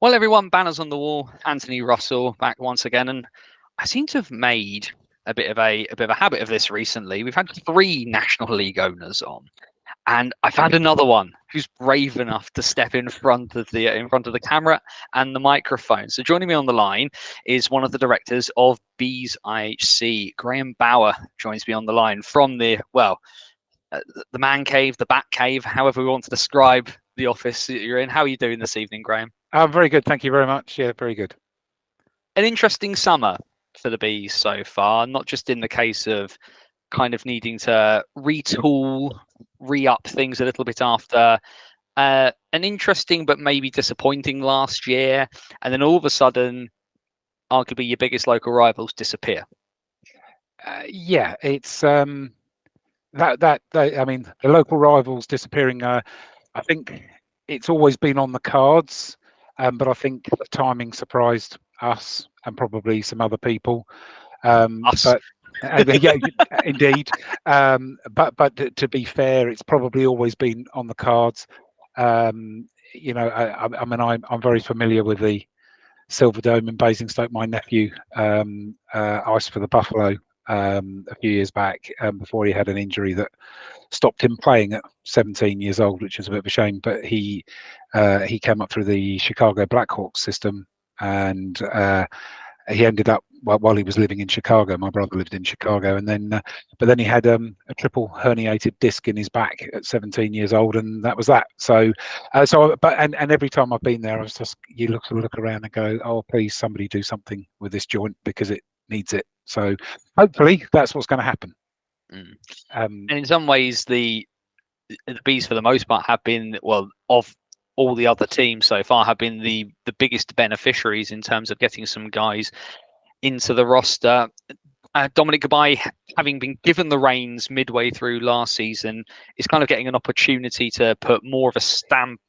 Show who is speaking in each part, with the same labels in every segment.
Speaker 1: Well, everyone, banners on the wall. Anthony Russell back once again, and I seem to have made a bit of a habit of this recently. We've had 3 National League owners on, and I found another one who's brave enough to step in front of the camera and the microphone. So joining me on the line is one of the directors of Bees IHC, Graeme Bower. Joins me on the line from the man cave, the bat cave, however we want to describe the office that you're in. How are you doing this evening, Graeme?
Speaker 2: Very good. Thank you very much. Yeah, very good.
Speaker 1: An interesting summer for the Bees so far, not just in the case of kind of needing to retool, re-up things a little bit after an interesting but maybe disappointing last year, and then all of a sudden, arguably your biggest local rivals disappear.
Speaker 2: Yeah, it's I mean, the local rivals disappearing. I think it's always been on the cards, but I think the timing surprised us and probably some other people.
Speaker 1: Us.
Speaker 2: But yeah, indeed. But to be fair, it's probably always been on the cards. You know, I mean, I'm very familiar with the Silver Dome in Basingstoke. My nephew iced for the Buffalo a few years back before he had an injury that stopped him playing at 17 years old, which is a bit of a shame. But he came up through the Chicago Blackhawks system, and he ended up while he was living in Chicago. My brother lived in Chicago, and then but then he had a triple herniated disc in his back at 17 years old, and that was that. So every time I've been there, I was just you look around and go, oh, please somebody do something with this joint because it needs it. So hopefully that's what's going to happen.
Speaker 1: And in some ways, the Bees, for the most part, have been, well, of all the other teams so far, have been the biggest beneficiaries in terms of getting some guys into the roster. Dominic Gabai, having been given the reins midway through last season, is kind of getting an opportunity to put more of a stamp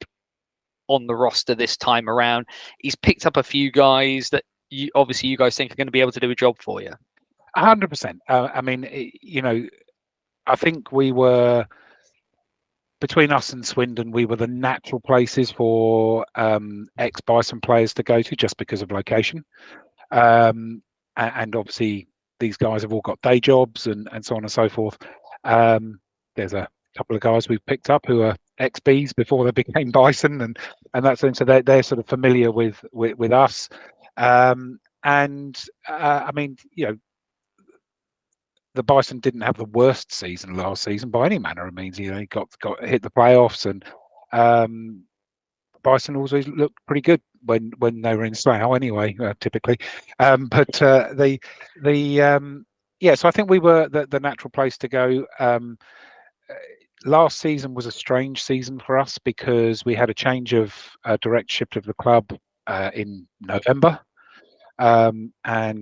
Speaker 1: on the roster this time around. He's picked up a few guys that you guys think are going to be able to do a job for you.
Speaker 2: 100%. I mean, you know, I think we were, between us and Swindon, we were the natural places for ex-Bison players to go to just because of location. And obviously, these guys have all got day jobs and so on and so forth. There's a couple of guys we've picked up who are ex-Bees before they became Bison, and that's so they're sort of familiar with us. I mean, you know, the Bison didn't have the worst season last season by any manner of means. You know, he got hit the playoffs, and Bison always looked pretty good when they were in Slough anyway, typically. Yeah, so I think we were the natural place to go. Last season was a strange season for us because we had a change of directorship of the club in November. And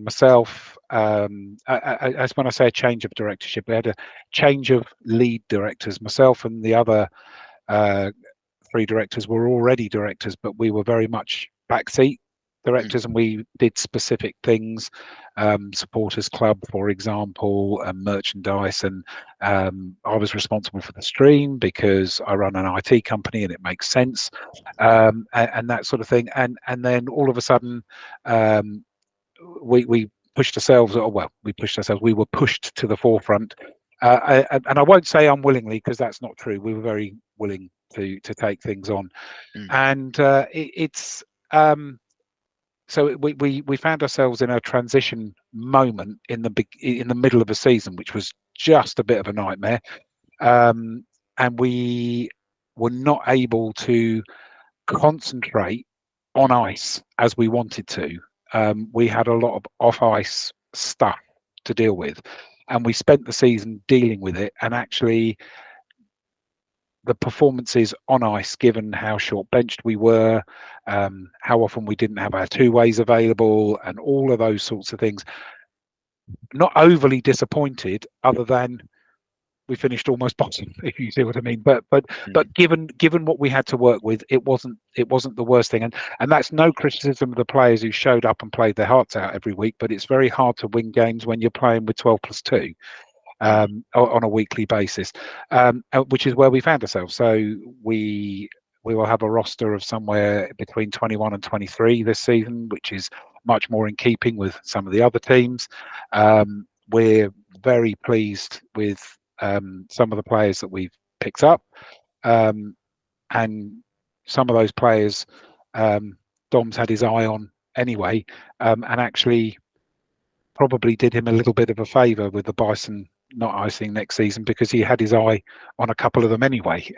Speaker 2: myself, as when I say a change of directorship, we had a change of lead directors. Myself and the other 3 directors were already directors, but we were very much backseat directors, and we did specific things, supporters club, for example, and merchandise. And I was responsible for the stream because I run an IT company and it makes sense, and that sort of thing. And then all of a sudden, we pushed ourselves. We were pushed to the forefront, and I won't say unwillingly because that's not true. We were very willing to take things on, and it's so we found ourselves in a transition moment in the middle of a season, which was just a bit of a nightmare, and we were not able to concentrate on ice as we wanted to. We had a lot of off ice stuff to deal with, and we spent the season dealing with it. And actually, the performances on ice, given how short benched we were, how often we didn't have our 2-ways available, and all of those sorts of things, not overly disappointed, other than we finished almost bottom, if you see what I mean. But given what we had to work with, it wasn't the worst thing. And that's no criticism of the players who showed up and played their hearts out every week. But it's very hard to win games when you're playing with 12+2 on a weekly basis, which is where we found ourselves. So we We will have a roster of somewhere between 21 and 23 this season, which is much more in keeping with some of the other teams. We're very pleased with some of the players that we've picked up, and some of those players Dom's had his eye on anyway, and actually probably did him a little bit of a favour with the Bison not icing next season, because he had his eye on a couple of them anyway,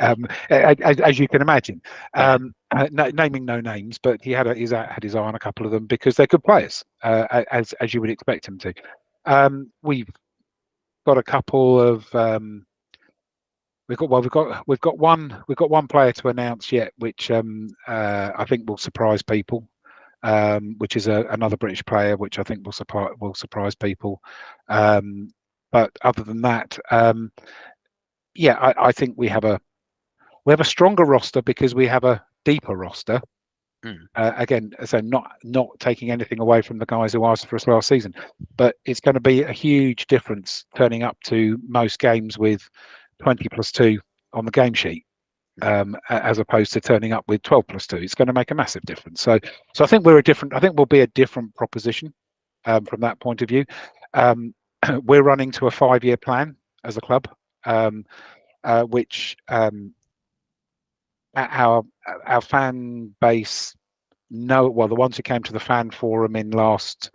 Speaker 2: as you can imagine. Naming no names, but he had his eye on a couple of them because they're good players, as you would expect him to. We've got a couple of we've got one player to announce yet, which I think will surprise people. Which is another British player, which I think will surprise people. But other than that, I think we have a stronger roster because we have a deeper roster. Again, so not taking anything away from the guys who asked for us last season, but it's going to be a huge difference turning up to most games with 20+2 on the game sheet, as opposed to turning up with 12+2. It's going to make a massive difference. So I think we'll be a different proposition from that point of view. We're running to a 5-year plan as a club, which our fan base the ones who came to the fan forum in last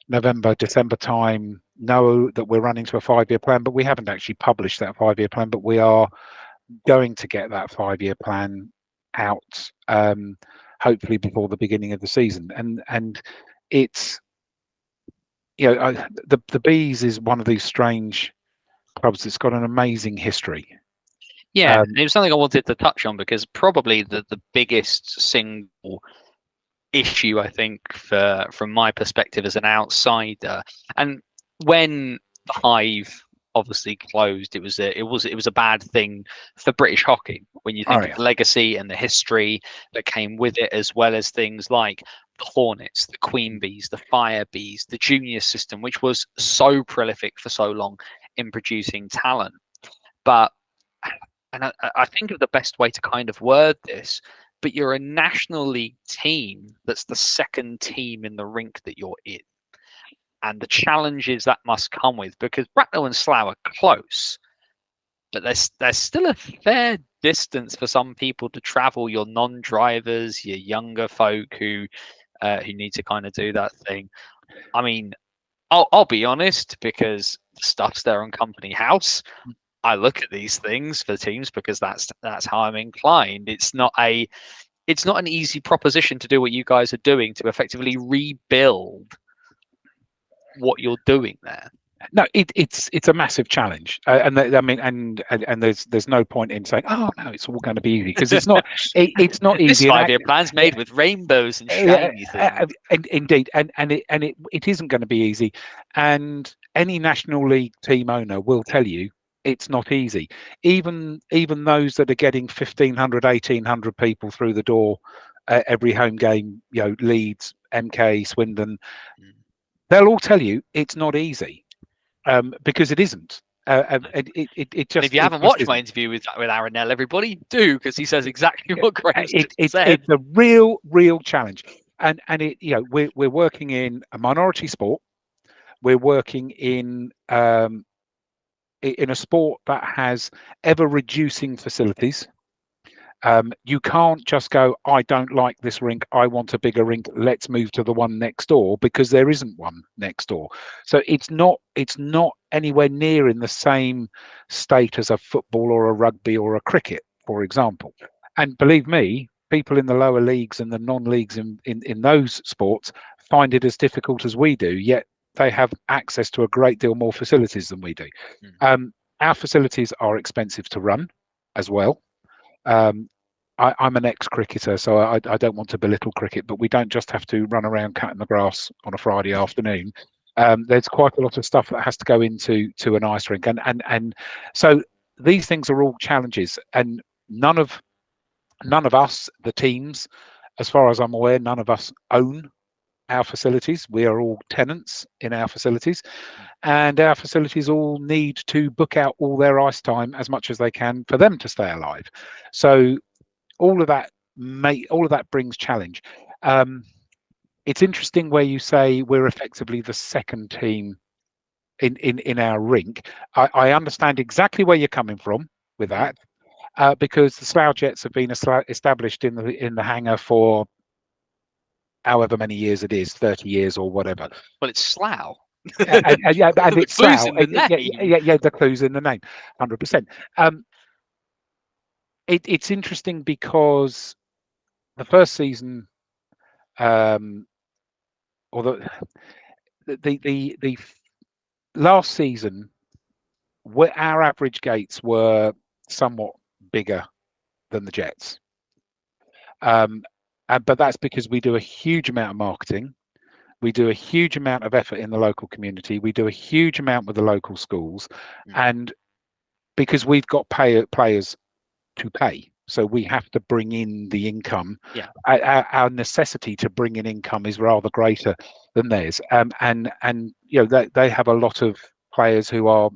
Speaker 2: November, December time know that we're running to a 5-year plan, but we haven't actually published that 5-year plan, but we are going to get that 5-year plan out, hopefully before the beginning of the season. And it's, the Bees is one of these strange clubs that's got an amazing history.
Speaker 1: Yeah, it was something I wanted to touch on, because probably the biggest single issue, I think, from my perspective as an outsider, and when the Hive obviously closed, it was a bad thing for British hockey when you think of the legacy and the history that came with it, as well as things like the Hornets, the Queen Bees, the Fire Bees, the junior system, which was so prolific for so long in producing talent. But I think of the best way to kind of word this, but you're a National League team that's the second team in the rink that you're in, and the challenges that must come with, because Bracknell and Slough are close, but there's still a fair distance for some people to travel. Your non-drivers, your younger folk who need to kind of do that thing. I mean, I'll be honest, because the stuff's there on Company House. I look at these things for teams because that's how I'm inclined. It's not an easy proposition to do what you guys are doing, to effectively rebuild what you're doing there.
Speaker 2: No, it's a massive challenge, and there's no point in saying, oh no, it's all going to be easy, because it's not. It's not easy.
Speaker 1: This 5-year plan's made with rainbows and shiny things.
Speaker 2: Indeed, and it isn't going to be easy. And any National League team owner will tell you it's not easy. Even those that are getting 1,500, 1,800 people through the door every home game, Leeds, MK, Swindon, they'll all tell you it's not easy, because it isn't. It just.
Speaker 1: And if you haven't watched my interview with Aaron Nell, everybody do, because he says exactly what Graeme said.
Speaker 2: It's a real challenge, and we're working in a minority sport. We're working in a sport that has ever reducing facilities. You can't just go, I don't like this rink, I want a bigger rink, let's move to the one next door, because there isn't one next door. So it's not anywhere near in the same state as a football or a rugby or a cricket, for example. And believe me, people in the lower leagues and the non-leagues in those sports find it as difficult as we do, yet they have access to a great deal more facilities than we do. Our facilities are expensive to run as well. I'm an ex-cricketer, so I don't want to belittle cricket, but we don't just have to run around cutting the grass on a Friday afternoon. There's quite a lot of stuff that has to go into an ice rink, and so these things are all challenges, and none of us, the teams, as far as I'm aware, none of us own our facilities. We are all tenants in our facilities, and our facilities all need to book out all their ice time as much as they can for them to stay alive. So all of that brings challenge. It's interesting where you say we're effectively the second team in our rink. I understand exactly where you're coming from with that, because the Slough Jets have been established in the hangar for however many years it is, 30 years or whatever.
Speaker 1: Well, it's Slough.
Speaker 2: And it's Slough.
Speaker 1: Yeah,
Speaker 2: the clue's in the name, 100%. It's interesting because the first season, or the last season, our average gates were somewhat bigger than the Jets. But that's because we do a huge amount of marketing. We do a huge amount of effort in the local community. We do a huge amount with the local schools. And because we've got players to pay, so we have to bring in the income.
Speaker 1: Yeah.
Speaker 2: Our necessity to bring in income is rather greater than theirs. And you know, they have a lot of players who are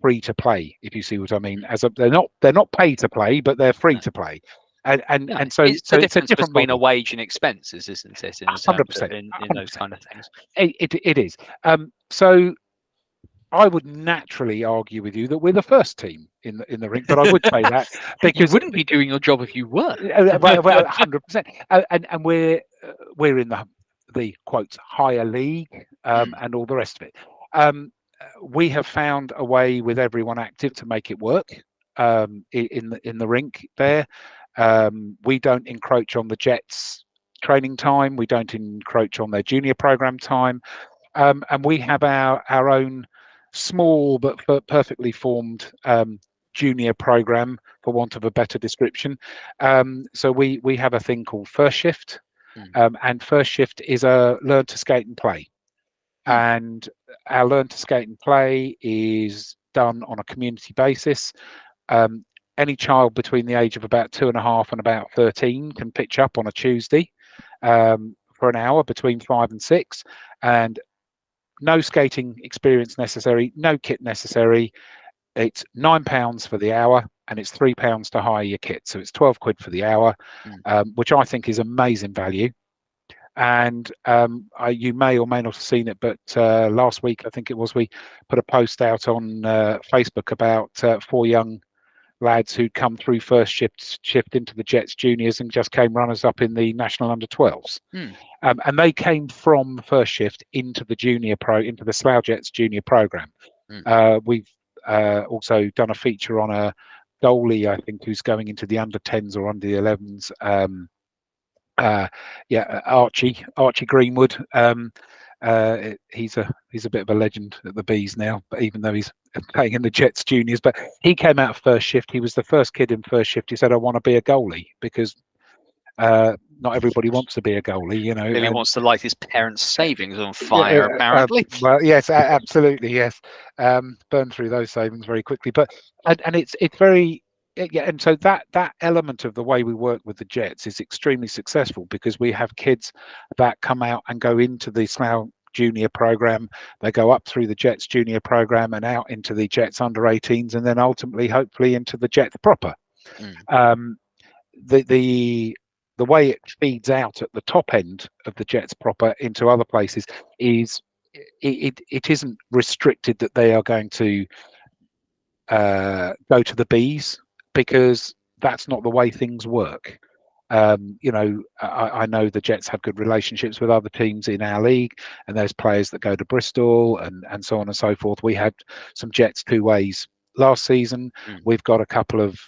Speaker 2: free to play, if you see what I mean. They're not pay to play, but they're free to play. And so
Speaker 1: it's the difference
Speaker 2: different
Speaker 1: between
Speaker 2: model.
Speaker 1: a wage and expenses, isn't it? In
Speaker 2: 100%,
Speaker 1: in those kind of things.
Speaker 2: It is. So I would naturally argue with you that we're the first team in the rink, but I would say that because
Speaker 1: you wouldn't be doing your job if you were.
Speaker 2: Well, 100%. And we're in the quotes higher league, and all the rest of it. We have found a way with everyone active to make it work in the rink there. We don't encroach on the Jets training time. We don't encroach on their junior program time. And we have our own small but perfectly formed junior program, for want of a better description. So we have a thing called First Shift, and First Shift is a learn to skate and play. And our learn to skate and play is done on a community basis. Any child between the age of about 2.5 and about 13 can pitch up on a Tuesday for an hour between 5 and 6, and no skating experience necessary, no kit necessary. It's £9 for the hour, and it's £3 to hire your kit. So it's 12 quid for the hour, which I think is amazing value. And you may or may not have seen it, but last week, I think it was, we put a post out on Facebook about 4 young lads who'd come through First Shift into the Jets juniors and just came runners up in the national under 12s. And they came from First Shift into the Slough Jets junior program. We've also done a feature on a goalie, I think, who's going into the under 10s or under the 11s. Archie Greenwood. He's a bit of a legend at the Bees now, but even though he's playing in the Jets juniors, but he came out of First Shift. He was the first kid in First Shift. He said, "I want to be a goalie," because not everybody wants to be a goalie, you know.
Speaker 1: Really wants to light his parents' savings on fire, apparently.
Speaker 2: Well, yes, absolutely, yes. Burn through those savings very quickly, but and it's very. Yeah, and so that element of the way we work with the Jets is extremely successful, because we have kids that come out and go into the Slough junior program. They go up through the Jets junior program and out into the Jets under 18s, and then ultimately, hopefully, into the Jets proper. The way it feeds out at the top end of the Jets proper into other places is it isn't restricted that they are going to go to the Bees, because that's not the way things work. You know, I know the Jets have good relationships with other teams in our league, and there's players that go to Bristol and so on and so forth. We had some Jets two ways last season. We've got a couple of,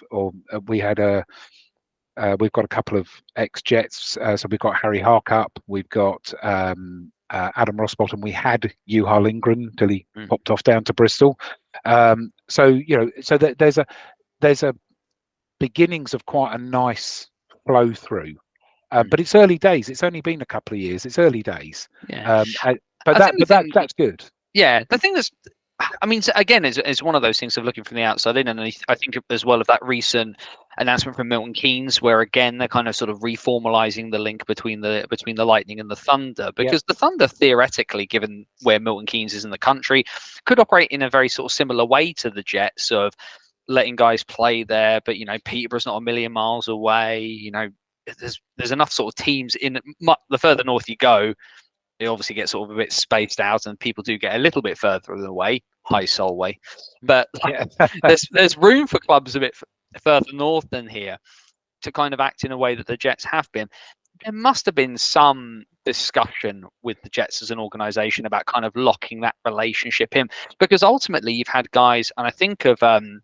Speaker 2: we've got a couple of ex-Jets. So we've got Harry Harkup, we've got Adam Rossbottom. We had Juha Lindgren till he popped off down to Bristol. So you know, so that there's a beginnings of quite a nice flow through. But it's early days. It's only been a couple of years. It's early days.
Speaker 1: Yeah.
Speaker 2: That's good.
Speaker 1: Yeah, the thing that's, I mean, again, is one of those things of looking from the outside in, and I think as well of that recent announcement from Milton Keynes, where again they're kind of sort of reformalizing the link between the Lightning and the Thunder, because the Thunder, theoretically, given where Milton Keynes is in the country, could operate in a very sort of similar way to the Jets of letting guys play there, but Peterborough's not a million miles away. There's enough sort of teams in the further north you go, it obviously gets sort of a bit spaced out, and people do get a little bit further away, High Solway. But there's room for clubs a bit further north than here to kind of act in a way that the Jets have been. There must have been some discussion with the Jets as an organisation about kind of locking that relationship in, because ultimately you've had guys, and I think of Juha's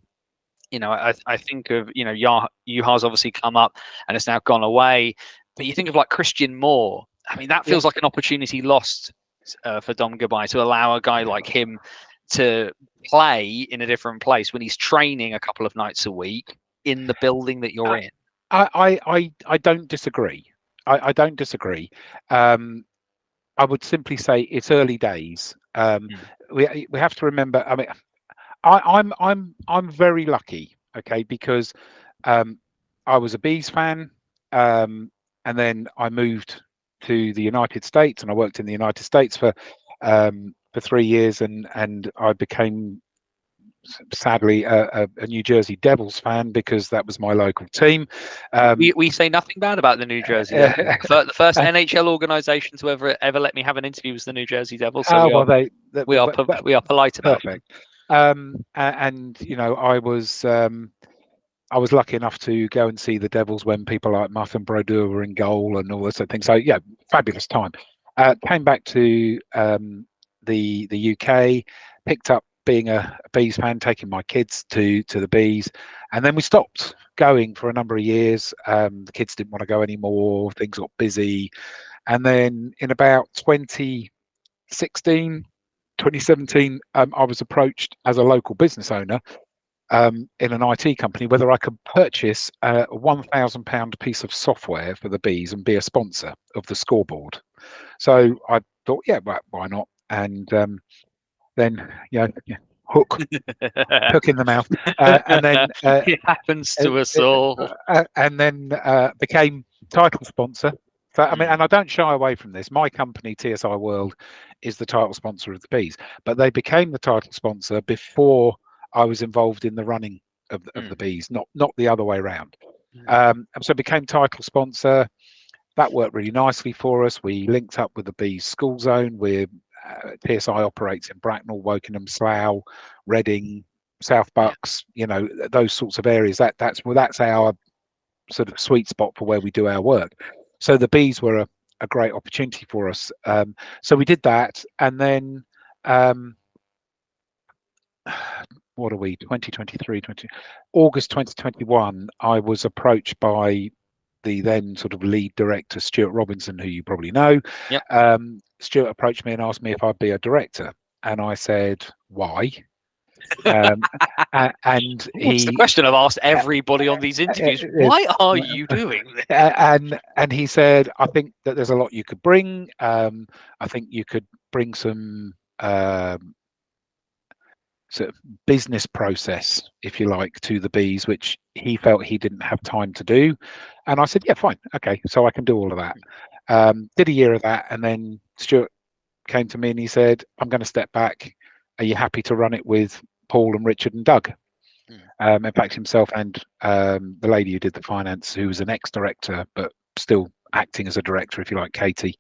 Speaker 1: obviously come up and it's now gone away, but you think of like Christian Moore. I mean, that feels like an opportunity lost for Dom Goodbye, to allow a guy like him to play in a different place when he's training a couple of nights a week in the building that you're in.
Speaker 2: I don't disagree. I don't disagree. I would simply say it's early days. We have to remember. I mean, I'm very lucky, okay, because I was a Bees fan, and then I moved to the United States, and I worked in the United States for 3 years, and I became, sadly, a New Jersey Devils fan because that was my local team.
Speaker 1: We say nothing bad about the New Jersey Devils. The first NHL organisation to ever let me have an interview was the New Jersey Devils. So we are polite about it.
Speaker 2: And I was lucky enough to go and see the Devils when people like Martin Brodeur were in goal and all this sort of thing. So yeah, fabulous time. Came back to the UK, picked up being a Bees fan, taking my kids to the Bees, and then we stopped going for a number of years. The kids didn't want to go anymore. Things got busy, and then in about 2016, 2017, I was approached as a local business owner in an IT company whether I could purchase a £1,000 piece of software for the Bees and be a sponsor of the scoreboard. So I thought, yeah, well, why not? And then, hook in the mouth, and then
Speaker 1: it happens to us all.
Speaker 2: And then became title sponsor. So I mean, and I don't shy away from this. My company, TSI World, is the title sponsor of the Bees, but they became the title sponsor before I was involved in the running of the Bees, not the other way around. So became title sponsor. That worked really nicely for us. We linked up with the Bees school zone, where TSI operates in Bracknell, Wokingham, Slough, Reading, South Bucks, those sorts of areas. That's our sort of sweet spot for where we do our work. So the Bees were a great opportunity for us. So we did that, and then what are we, 2023, August 2021, I was approached by the then sort of lead director, Stuart Robinson, who you probably know.
Speaker 1: Yep.
Speaker 2: Stuart approached me and asked me if I'd be a director, and I said, why? And
Speaker 1: it's the question I've asked everybody on these interviews. Why are you doing this?
Speaker 2: And he said, I think that there's a lot you could bring. I think you could bring some sort of business process, if you like, to the Bees, which he felt he didn't have time to do. And I said, yeah, fine, okay, so I can do all of that. Did a year of that, and then Stuart came to me and he said, I'm going to step back. Are you happy to run it with Paul and Richard and Doug? In fact, himself and the lady who did the finance, who was an ex-director but still acting as a director, if you like, Katie.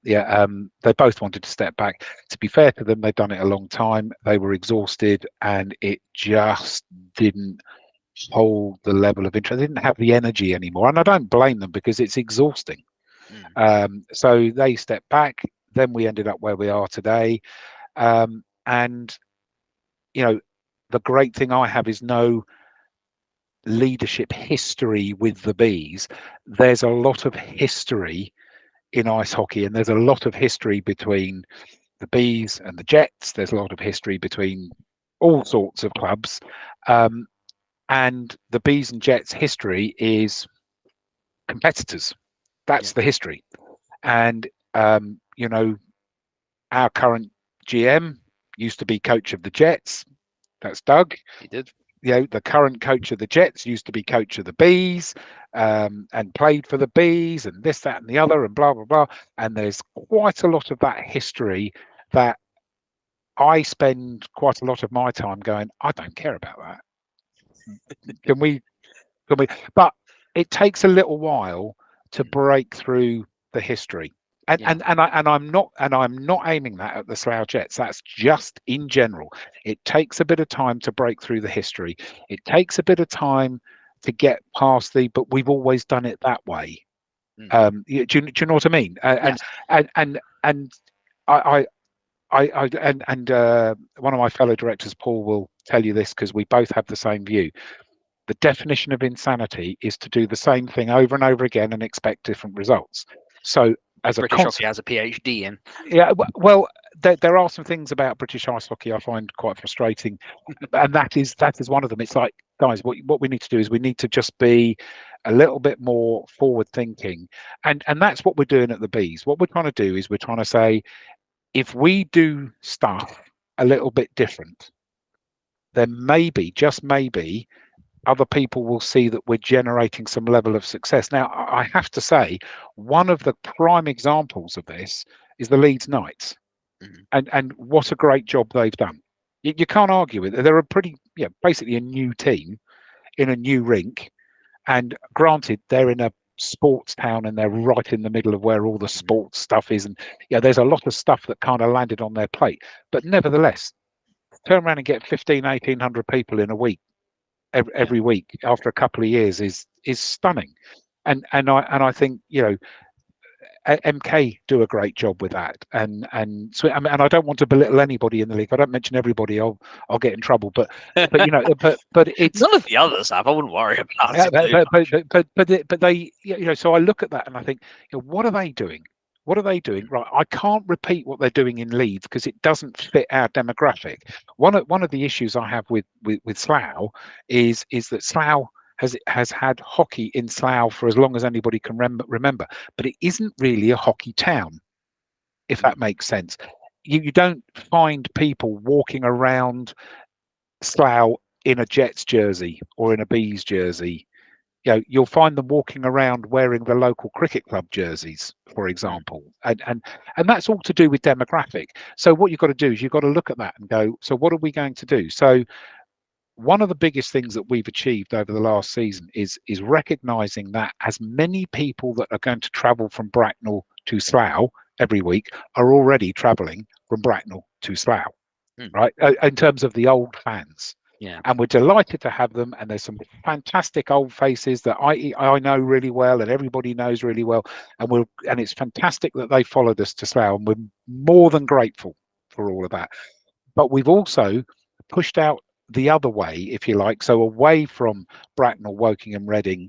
Speaker 2: They both wanted to step back. To be fair to them, they'd done it a long time. They were exhausted, and it just didn't hold the level of interest. They didn't have the energy anymore, and I don't blame them because it's exhausting. So they stepped back. Then we ended up where we are today, and the great thing I have is no leadership history with the Bees. There's a lot of history in ice hockey, and there's a lot of history between the Bees and the Jets. There's a lot of history between all sorts of clubs, and the Bees and Jets history is competitors. That's the history. And our current GM used to be coach of the Jets. That's Doug.
Speaker 1: He did.
Speaker 2: The current coach of the Jets used to be coach of the Bees, and played for the Bees, and this, that, and the other, and blah, blah, blah. And there's quite a lot of that history that I spend quite a lot of my time going, I don't care about that. Can we? Can we? But it takes a little while to break through the history. And I'm not aiming that at the Slough Jets. That's just in general. It takes a bit of time to break through the history. It takes a bit of time to get past but we've always done it that way. Do you know what I mean?
Speaker 1: Yes.
Speaker 2: And I one of my fellow directors, Paul, will tell you this because we both have the same view. The definition of insanity is to do the same thing over and over again and expect different results. So, as a
Speaker 1: British hockey has a PhD in.
Speaker 2: Yeah, well, there are some things about British ice hockey I find quite frustrating, and that is one of them. It's like, guys, what we need to do is we need to just be a little bit more forward thinking, and that's what we're doing at the Bees. What we're trying to do is we're trying to say, if we do stuff a little bit different, then maybe, just maybe, other people will see that we're generating some level of success. Now, I have to say, one of the prime examples of this is the Leeds Knights, and what a great job they've done. You can't argue with it. They're a pretty, basically a new team in a new rink, and granted, they're in a sports town and they're right in the middle of where all the sports stuff is, and there's a lot of stuff that kind of landed on their plate. But nevertheless, turn around and get 1,500 people in a week every week after a couple of years is stunning, and I think MK do a great job with that, and so and I don't want to belittle anybody in the league. If I don't mention everybody, I'll get in trouble. But but it's
Speaker 1: none of the others have. I wouldn't worry about it.
Speaker 2: But they so I look at that and I think, what are they doing? What are they doing? Right, I can't repeat what they're doing in Leeds because it doesn't fit our demographic. One of the issues I have with Slough is that Slough has had hockey in Slough for as long as anybody can remember, but it isn't really a hockey town, if that makes sense. You don't find people walking around Slough in a Jets jersey or in a Bees jersey. You'll find them walking around wearing the local cricket club jerseys, for example, and that's all to do with demographic. So what you've got to do is you've got to look at that and go, so what are we going to do? So one of the biggest things that we've achieved over the last season is recognizing that as many people that are going to travel from Bracknell to Slough every week are already traveling from Bracknell to Slough, right? In terms of the old fans.
Speaker 1: Yeah.
Speaker 2: And we're delighted to have them. And there's some fantastic old faces that I know really well and everybody knows really well. And it's fantastic that they followed us to Slough, and we're more than grateful for all of that. But we've also pushed out the other way, if you like, so away from Bracknell, Woking and Reading,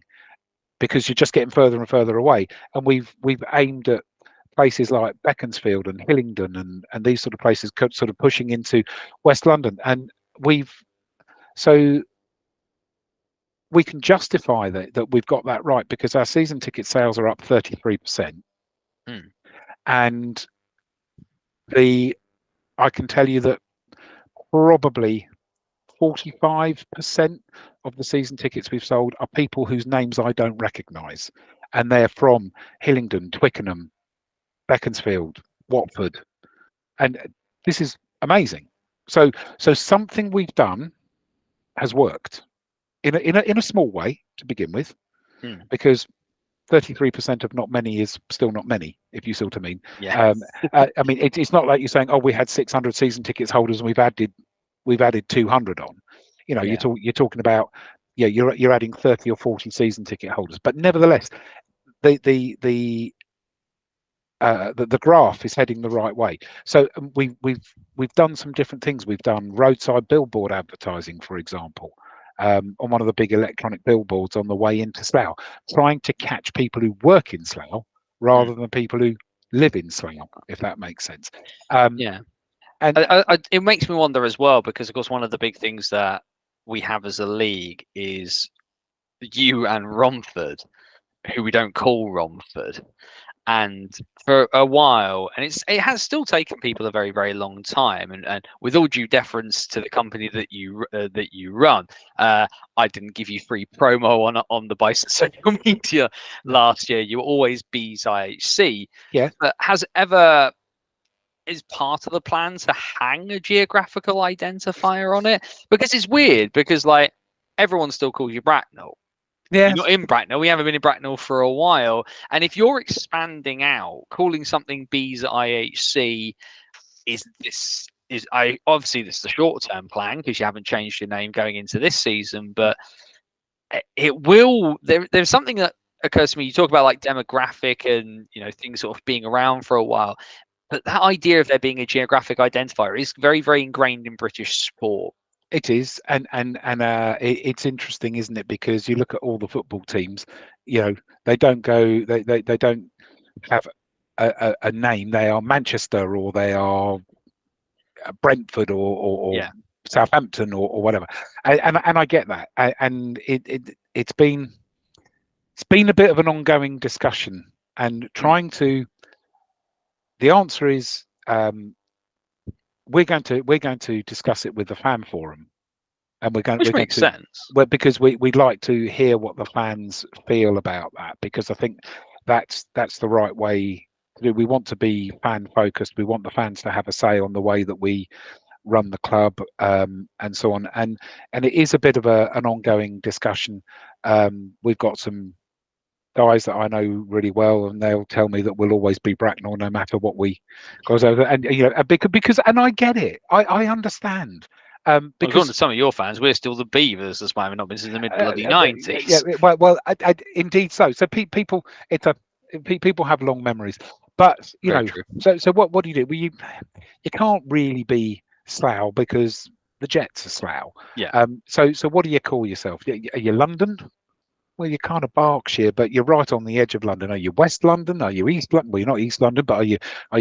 Speaker 2: because you're just getting further and further away. And we've aimed at places like Beaconsfield and Hillingdon and these sort of places, sort of pushing into West London. And so we can justify that we've got that right because our season ticket sales are up 33%. And I can tell you that probably 45% of the season tickets we've sold are people whose names I don't recognise, and they're from Hillingdon, Twickenham, Beaconsfield, Watford, and this is amazing. So something we've done has worked in a small way to begin with, because 33% of not many is still not many, if you see what I mean.
Speaker 1: Yeah.
Speaker 2: I mean, it's not like you're saying, oh, we had 600 season tickets holders and we've added 200 on. You're talking about, you're adding 30 or 40 season ticket holders, but nevertheless, the graph is heading the right way. So we've done some different things. We've done roadside billboard advertising, for example, on one of the big electronic billboards on the way into Slough, trying to catch people who work in Slough rather than people who live in Slough, if that makes sense.
Speaker 1: Yeah. And it makes me wonder as well, because of course one of the big things that we have as a league is you and Romford, who we don't call Romford. And for a while, and it has still taken people a very, very long time. And with all due deference to the company that you run, I didn't give you free promo on the Bison social media last year. You were always Bees IHC.
Speaker 2: Yeah.
Speaker 1: But is part of the plan to hang a geographical identifier on it? Because it's weird, because like everyone still calls you Bracknell.
Speaker 2: Yeah,
Speaker 1: You're not in Bracknell. We haven't been in Bracknell for a while. And if you're expanding out, calling something Bees IHC, obviously this is a short term plan because you haven't changed your name going into this season, but it will. There's something that occurs to me. You talk about like demographic and things sort of being around for a while, but that idea of there being a geographic identifier is very, very ingrained in British sport.
Speaker 2: it is, and it's interesting, isn't it? Because you look at all the football teams, they don't go, they don't have a name. They are Manchester, or they are Brentford, or Southampton, or whatever. And I get that, and it's been a bit of an ongoing discussion, and trying to. The answer is we're going to discuss it with the fan forum, and
Speaker 1: Which makes sense.
Speaker 2: Well, because we'd like to hear what the fans feel about that, because I think that's the right way to do. We want to be fan focused. We want the fans to have a say on the way that we run the club, and so on. And it is a bit of an ongoing discussion. We've got some guys that I know really well, and they'll tell me that we'll always be Bracknell no matter what we goes over. And because and I get it, I understand. Because to
Speaker 1: some of your fans, we're still the Beavers, as why we've not been since the mid bloody 90s.
Speaker 2: Yeah, well, indeed so. So people, people have long memories, but so what do you do? Well, you can't really be Slough because the Jets are Slough.
Speaker 1: Yeah.
Speaker 2: So what do you call yourself? Are you London? Well, you're kind of Berkshire, but you're right on the edge of London. Are you West London? Are you East London? Well, you're not East London, but are you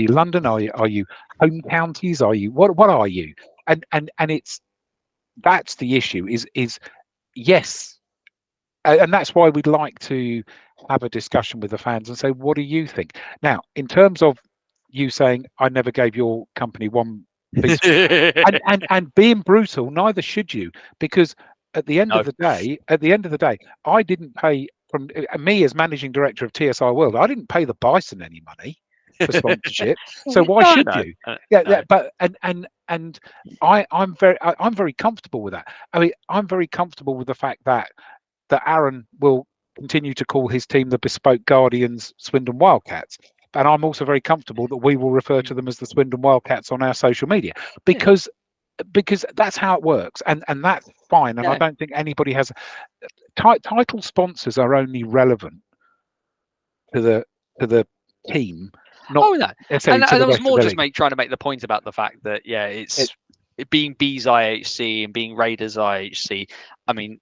Speaker 2: London? Are you home counties? Are you what are you? And that's the issue. Is yes, and that's why we'd like to have a discussion with the fans and say, what do you think? Now, in terms of you saying I never gave your company one piece, and being brutal, neither should you, because at the end of the day, I didn't pay, from me as managing director of TSI World, I didn't pay the Bison any money for sponsorship. So why should you? But I'm very comfortable with that. I mean, I'm very comfortable with the fact that Aaron will continue to call his team the Bespoke Guardians Swindon Wildcats. And I'm also very comfortable that we will refer to them as the Swindon Wildcats on our social media, because that's how it works, and that's fine. And I don't think anybody has title sponsors are only relevant to the team, not necessarily to the
Speaker 1: I was
Speaker 2: rest
Speaker 1: more
Speaker 2: of the
Speaker 1: just
Speaker 2: league.
Speaker 1: trying to make the point about the fact that it being Bees IHC and being Raiders IHC. I mean,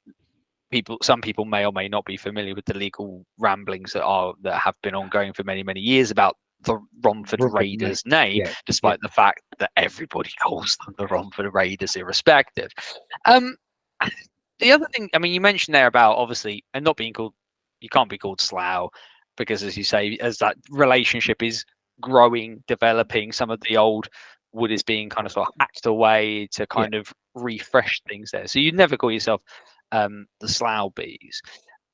Speaker 1: some people may or may not be familiar with the legal ramblings that have been ongoing for many, many years about the Romford Raiders name, despite the fact that everybody calls them the Romford Raiders irrespective. The other thing, I mean, you mentioned there about obviously and not being called, you can't be called Slough, because as you say, as that relationship is growing, developing, some of the old wood is being kind of sort of hacked away to kind of refresh things there. So you'd never call yourself the Slough Bees.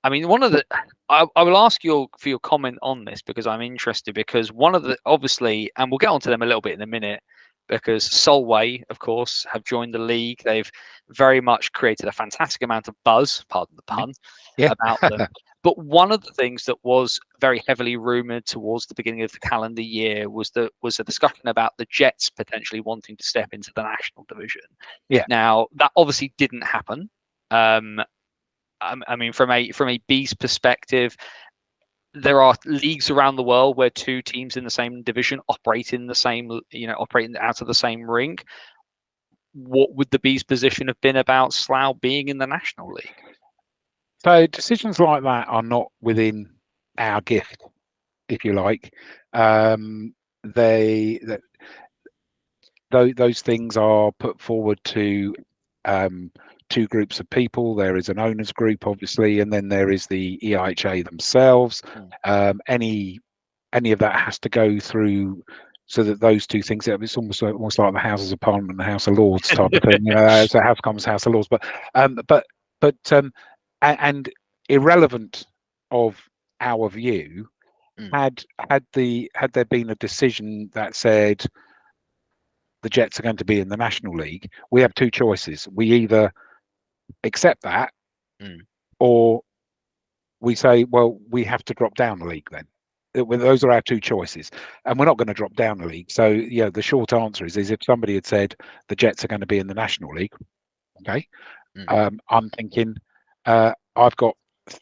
Speaker 1: I mean, I will ask you for your comment on this, because I'm interested, because one of the, obviously, and we'll get onto them a little bit in a minute, because Solway, of course, have joined the league. They've very much created a fantastic amount of buzz, pardon the pun, about them. But one of the things that was very heavily rumoured towards the beginning of the calendar year was a discussion about the Jets potentially wanting to step into the national division.
Speaker 2: Yeah.
Speaker 1: Now, that obviously didn't happen. I mean, from a Bees perspective, there are leagues around the world where two teams in the same division operate in the same, operating out of the same rink. What would the Bees' position have been about Slough being in the National League?
Speaker 2: So decisions like that are not within our gift, if you like. Those things are put forward to two groups of people. There is an owners group, obviously, and then there is the EIHA themselves. Any of that has to go through, so that those two things, it's almost like the Houses of Parliament and the House of Lords type of thing. It's a House of Commons, House of Lords, and irrelevant of our view, had there been a decision that said the Jets are going to be in the National League, we have two choices. We either accept that or we say, well, we have to drop down the league then. Those are our two choices, and we're not going to drop down the league. So, the short answer is if somebody had said the Jets are going to be in the National League, okay, I'm thinking I've got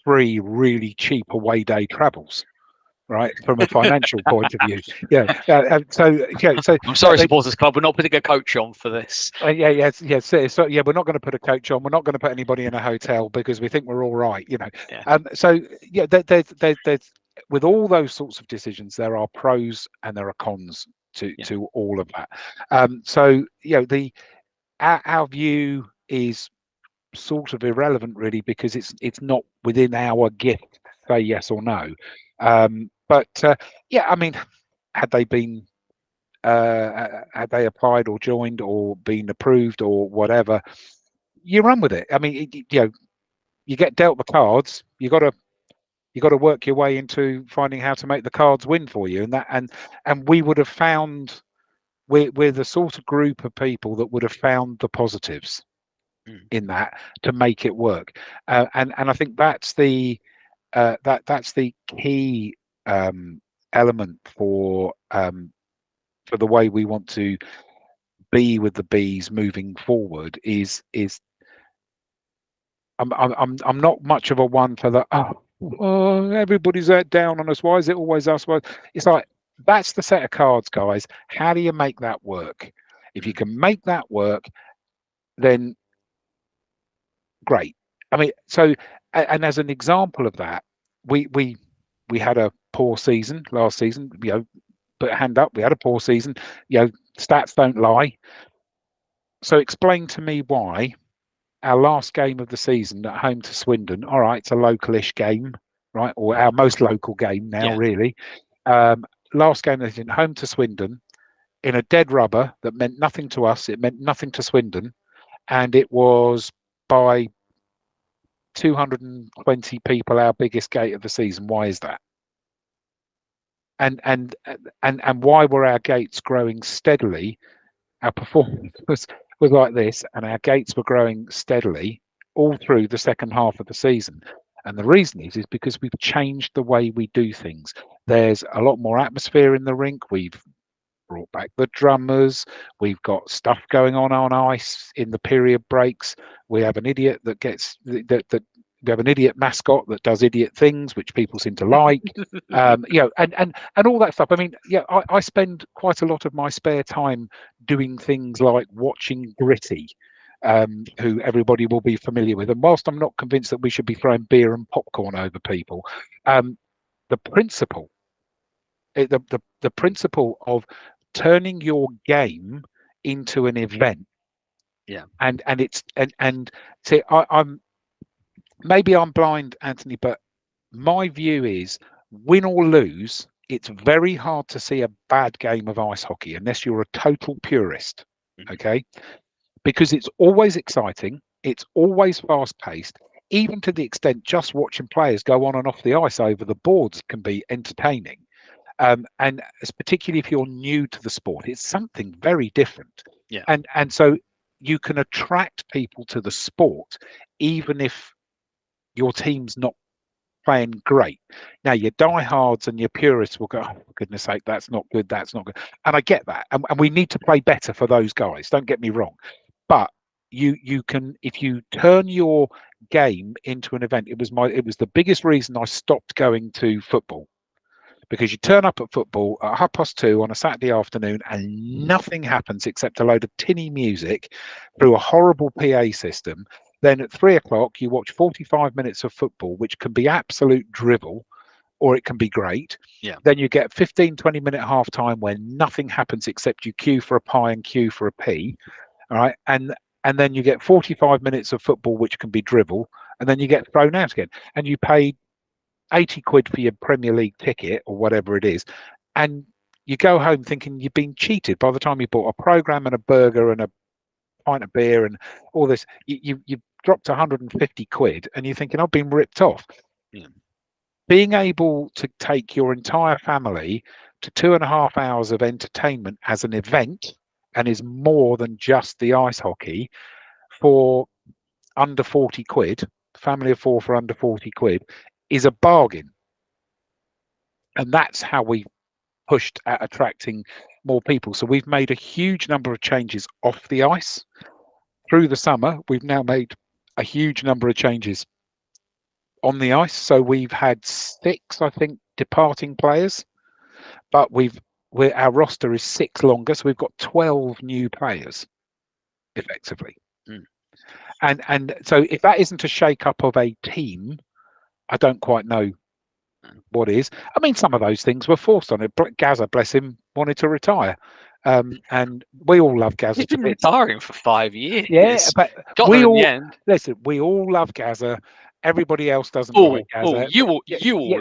Speaker 2: 3 really cheap away day travels, right, from a financial point of view. So
Speaker 1: I'm sorry, supporters club, we're not putting a coach on for this.
Speaker 2: So we're not going to put a coach on. We're not going to put anybody in a hotel because we think we're all right, There's with all those sorts of decisions, there are pros and there are cons to all of that. Our view is sort of irrelevant really, because it's not within our gift to say yes or no. Had they been had they applied or joined or been approved or whatever, you run with it. I mean, you get dealt the cards. You got to work your way into finding how to make the cards win for you, and we would have found we're the sort of group of people that would have found the positives in that to make it work, and I think that's the key element for the way we want to be with the Bees moving forward. Is I'm not much of a one for the everybody's down on us. Why is it always us? Well, it's like that's the set of cards, guys. How do you make that work? If you can make that work, then great. I mean, so and as an example of that, we had a poor season last season. Put a hand up. We had a poor season. Stats don't lie. So explain to me why our last game of the season at home to Swindon. All right, it's a localish game, right, or our most local game now, really. Last game of the season, home to Swindon, in a dead rubber that meant nothing to us. It meant nothing to Swindon, and it was by 220 people our biggest gate of the season. Why is that? And why were our gates growing steadily? Our performance was like this, and our gates were growing steadily all through the second half of the season. And the reason is because we've changed the way we do things. There's a lot more atmosphere in the rink. We've brought back the drummers. We've got stuff going on ice in the period breaks. We have an idiot that gets that we have an idiot mascot that does idiot things, which people seem to like. And all that stuff. I mean, I spend quite a lot of my spare time doing things like watching Gritty, who everybody will be familiar with. And whilst I'm not convinced that we should be throwing beer and popcorn over people, the principle of turning your game into an event, and see, I'm maybe I'm blind, Anthony, but my view is, win or lose, it's very hard to see a bad game of ice hockey unless you're a total purist, okay? Because it's always exciting, it's always fast-paced, even to the extent just watching players go on and off the ice over the boards can be entertaining. And particularly if you're new to the sport, it's something very different. And so you can attract people to the sport, even if your team's not playing great. Now, your diehards and your purists will go, oh, for goodness sake, that's not good, that's not good. And I get that. And we need to play better for those guys. Don't get me wrong. But you can, if you turn your game into an event, it was the biggest reason I stopped going to football. Because you turn up at football at 2:30 on a Saturday afternoon and nothing happens except a load of tinny music through a horrible PA system. Then at 3:00, you watch 45 minutes of football, which can be absolute drivel, or it can be great. Then you get 15, 20-minute halftime where nothing happens except you queue for a pie and queue for a pea. All right. And then you get 45 minutes of football, which can be drivel, and then you get thrown out again. And you pay 80 quid for your Premier League ticket or whatever it is, and you go home thinking you've been cheated. By the time you bought a program and a burger and a pint of beer and all this, you've dropped 150 quid and you're thinking, I've been ripped off. Being able to take your entire family to 2.5 hours of entertainment as an event, and is more than just the ice hockey, for under 40 quid, family of 4 for under 40 quid is a bargain. And that's how we pushed at attracting more people. So we've made a huge number of changes off the ice. Through the summer, we've now made a huge number of changes on the ice. So we've had 6, I think, departing players, but our roster is 6 longer. So we've got 12 new players effectively. And so if that isn't a shake up of a team, I don't quite know what is. I mean, some of those things were forced on it. Gazza, bless him, wanted to retire. And we all love Gazza.
Speaker 1: He's been retiring for 5 years.
Speaker 2: Yeah, but
Speaker 1: got there in the end.
Speaker 2: Listen, we all love Gazza. Everybody else doesn't like Gazza.
Speaker 1: You all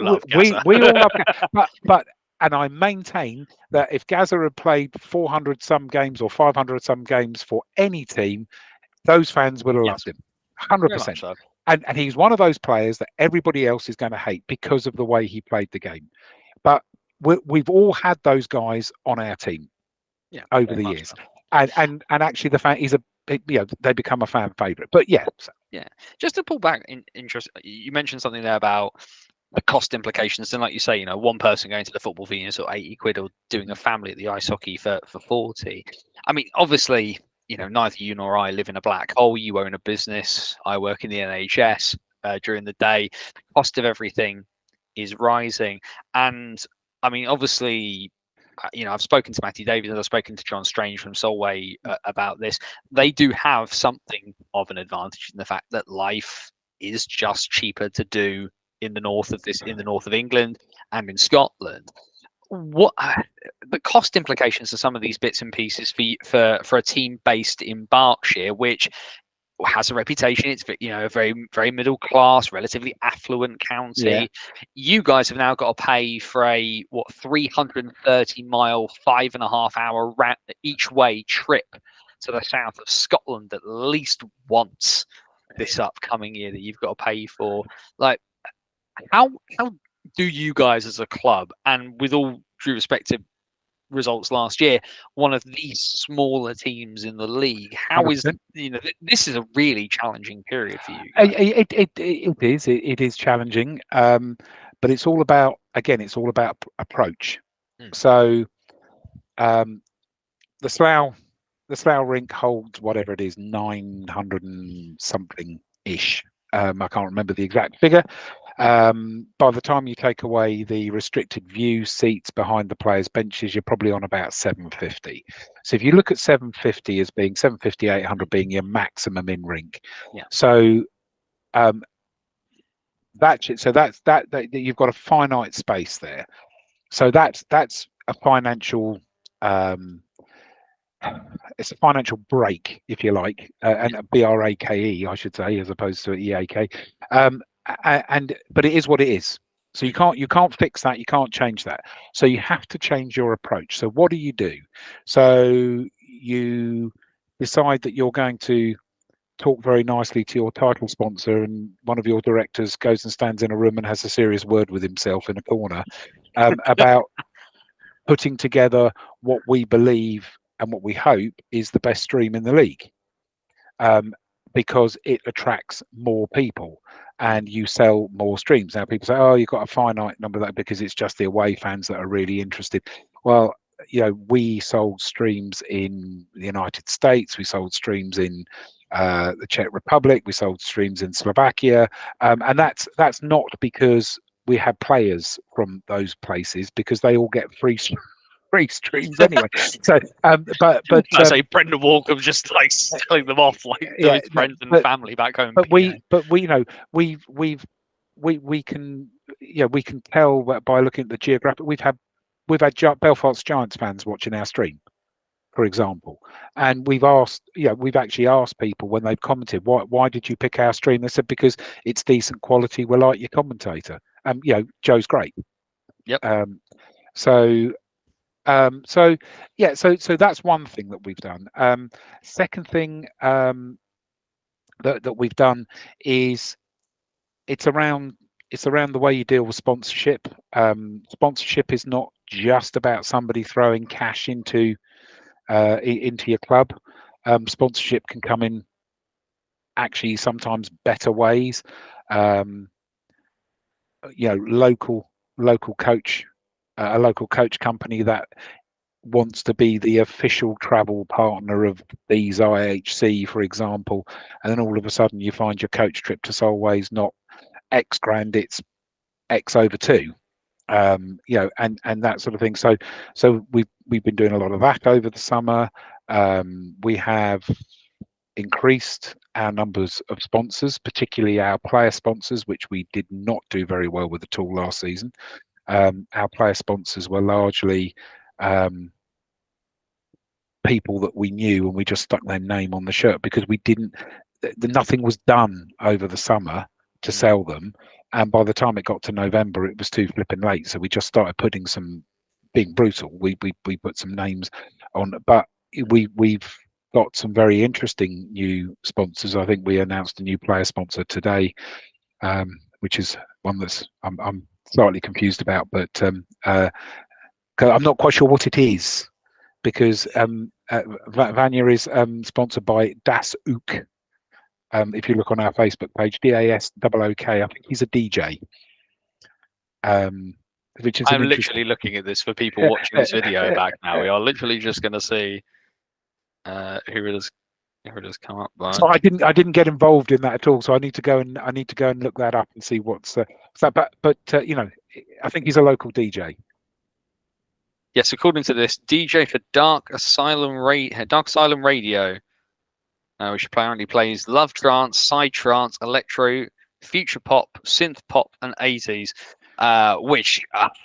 Speaker 1: love Gazza.
Speaker 2: We all love Gazza. But and I maintain that if Gazza had played 400 some games or 500 some games for any team, those fans would have loved him. 100%.
Speaker 1: So.
Speaker 2: And he's one of those players that everybody else is going to hate because of the way he played the game. But we've all had those guys on our team over the years. So. And actually the fan they become a fan favourite. But yeah. So.
Speaker 1: Yeah. Just to pull back in interest, you mentioned something there about the cost implications. And like you say, one person going to the football venue is 80 quid or doing a family at the ice hockey for 40. I mean, obviously, neither you nor I live in a black hole. You own a business. I work in the NHS during the day. The cost of everything is rising. And I mean, obviously, I've spoken to Matty Davies and I've spoken to John Strange from Solway about this. They do have something of an advantage in the fact that life is just cheaper to do in the north of England and in Scotland. What the cost implications of some of these bits and pieces for a team based in Berkshire, which has a reputation, it's a very, very middle class, relatively affluent county. Yeah. You guys have now got to pay for a 330-mile, 5.5-hour each way trip to the south of Scotland at least once this upcoming year that you've got to pay for. Like, how do you guys as a club, and with all due respect to results last year, one of the smaller teams in the league, how is this is a really challenging period for you guys.
Speaker 2: It is challenging, but it's all about approach. So the Slough rink holds whatever it is, 900 and something ish. I can't remember the exact figure. By the time you take away the restricted view seats behind the players' benches, you're probably on about 750. So if you look at 750 as being 750, 800 being your maximum in rink.
Speaker 1: Yeah.
Speaker 2: So that's you've got a finite space there. So that's a financial it's a financial break, if you like, and a BRAKE, I should say, as opposed to EAK. But it is what it is. So you can't fix that. You can't change that. So you have to change your approach. So what do? So you decide that you're going to talk very nicely to your title sponsor, and one of your directors goes and stands in a room and has a serious word with himself in a corner about putting together what we believe and what we hope is the best stream in the league, because it attracts more people and you sell more streams. Now people say, oh, you've got a finite number of that because it's just the away fans that are really interested. Well, we sold streams in the United States, we sold streams in the Czech Republic, we sold streams in Slovakia, and that's not because we had players from those places, because they all get free streams anyway. So but
Speaker 1: I say Brendan Walker was just like selling them off like to his friends and family back home.
Speaker 2: But we can we can tell by looking at the geographic. We've had Belfast Giants fans watching our stream, for example, and we've actually asked people when they've commented, why did you pick our stream? They said because it's decent quality. We like your commentator. Joe's great.
Speaker 1: Yep.
Speaker 2: So that's one thing that we've done. Second thing that we've done is it's around the way you deal with sponsorship. Sponsorship is not just about somebody throwing cash into your club. Sponsorship can come in actually sometimes better ways. Local coach, a local coach company that wants to be the official travel partner of Bees IHC, for example, and then all of a sudden you find your coach trip to Solway's not X grand, it's X over 2. And that sort of thing. So we've been doing a lot of that over the summer. We have increased our numbers of sponsors, particularly our player sponsors, which we did not do very well with at all last season. Our player sponsors were largely people that we knew, and we just stuck their name on the shirt because we didn't. Nothing was done over the summer to sell them, and by the time it got to November, it was too flipping late. So we just started putting being brutal. We put some names on, but we've got some very interesting new sponsors. I think we announced a new player sponsor today, which is one that's I'm slightly confused about, but I'm not quite sure what it is, because Vanya is sponsored by Das Ook. If you look on our Facebook page, DASOOK, I think he's a DJ. Which is
Speaker 1: I'm literally looking at this for people watching this video back now. We are literally just going to see who it has come up by.
Speaker 2: So I didn't get involved in that at all. So I need to go and look that up and see what's that. But I think he's a local DJ.
Speaker 1: Yes, according to this, DJ for Dark Asylum Radio, which apparently plays love trance, psy trance, electro, future pop, synth pop, and 80s. Which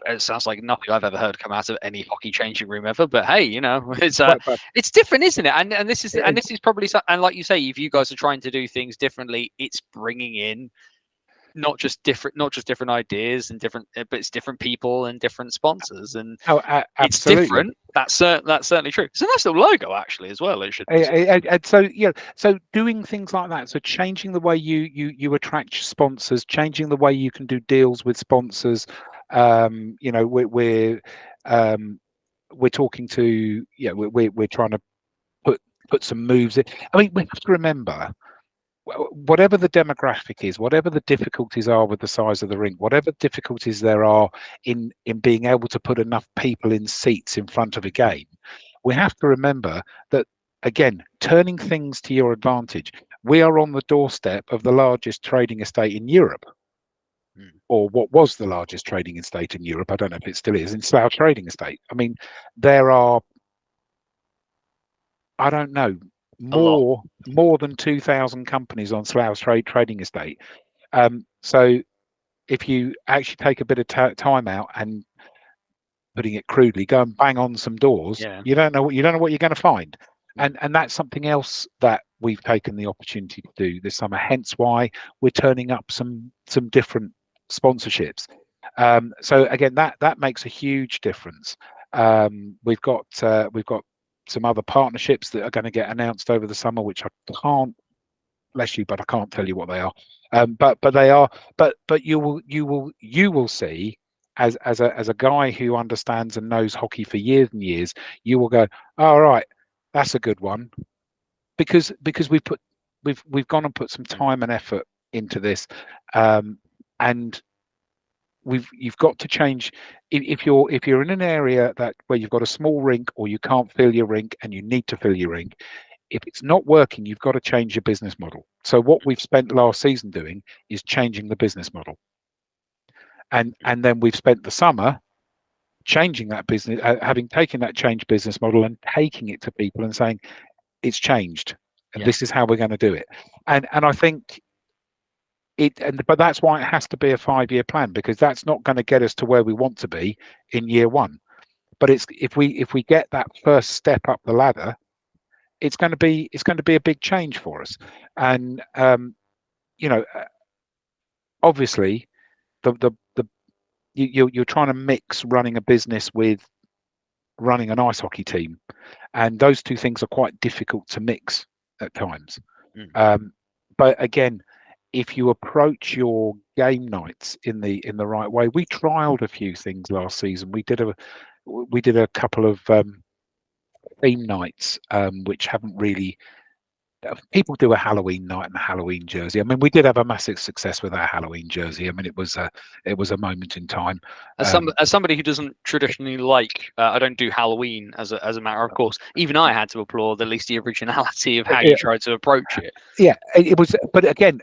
Speaker 1: it sounds like nothing I've ever heard come out of any hockey changing room ever. But hey, it's different, isn't it? And this is probably, and like you say, if you guys are trying to do things differently, it's bringing in not just different ideas and different, but it's different people and different sponsors, and it's different. That's certainly true. It's a nice little logo actually as well. It should.
Speaker 2: And so doing things like that, so changing the way you attract sponsors, changing the way you can do deals with sponsors. We're talking to we're trying to put some moves in. I mean, we have to remember, whatever the demographic is, whatever the difficulties are with the size of the rink, whatever difficulties there are in being able to put enough people in seats in front of a game, we have to remember that, again, turning things to your advantage. We are on the doorstep of the largest trading estate in Europe, or what was the largest trading estate in Europe. I don't know if it still is, in Slough Trading Estate. I mean, there are, I don't know, more than 2,000 companies on Slough Trading Estate. So if you actually take a bit of time out and, putting it crudely, go and bang on some doors, you don't know what you're going to find. And that's something else that we've taken the opportunity to do this summer, hence why we're turning up some different sponsorships. So again, that makes a huge difference. We've got some other partnerships that are going to get announced over the summer, which I can't, bless you, but I can't tell you what they are. But they are. But you will see, as a guy who understands and knows hockey for years and years, you will go, all right, that's a good one, because we've gone and put some time and effort into this, and you've got to change. If you're in an area where you've got a small rink, or you can't fill your rink and you need to fill your rink, if it's not working, you've got to change your business model. So what we've spent last season doing is changing the business model, and then we've spent the summer changing that business, having taken that changed business model and taking it to people and saying it's changed, and this is how we're going to do it. And I think but that's why it has to be a 5-year plan, because that's not going to get us to where we want to be in year one. But if we get that first step up the ladder, it's going to be a big change for us. And obviously you're trying to mix running a business with running an ice hockey team, and those two things are quite difficult to mix at times. But again, if you approach your game nights in the right way, we trialed a few things last season. We did a couple of theme nights, which haven't really people do a Halloween night and a Halloween jersey. I mean, we did have a massive success with our Halloween jersey. I mean, it was a moment in time.
Speaker 1: As somebody who doesn't traditionally like, I don't do Halloween as a matter of course. Even I had to applaud at least the originality of how you tried to approach it.
Speaker 2: Yeah, it was. But again,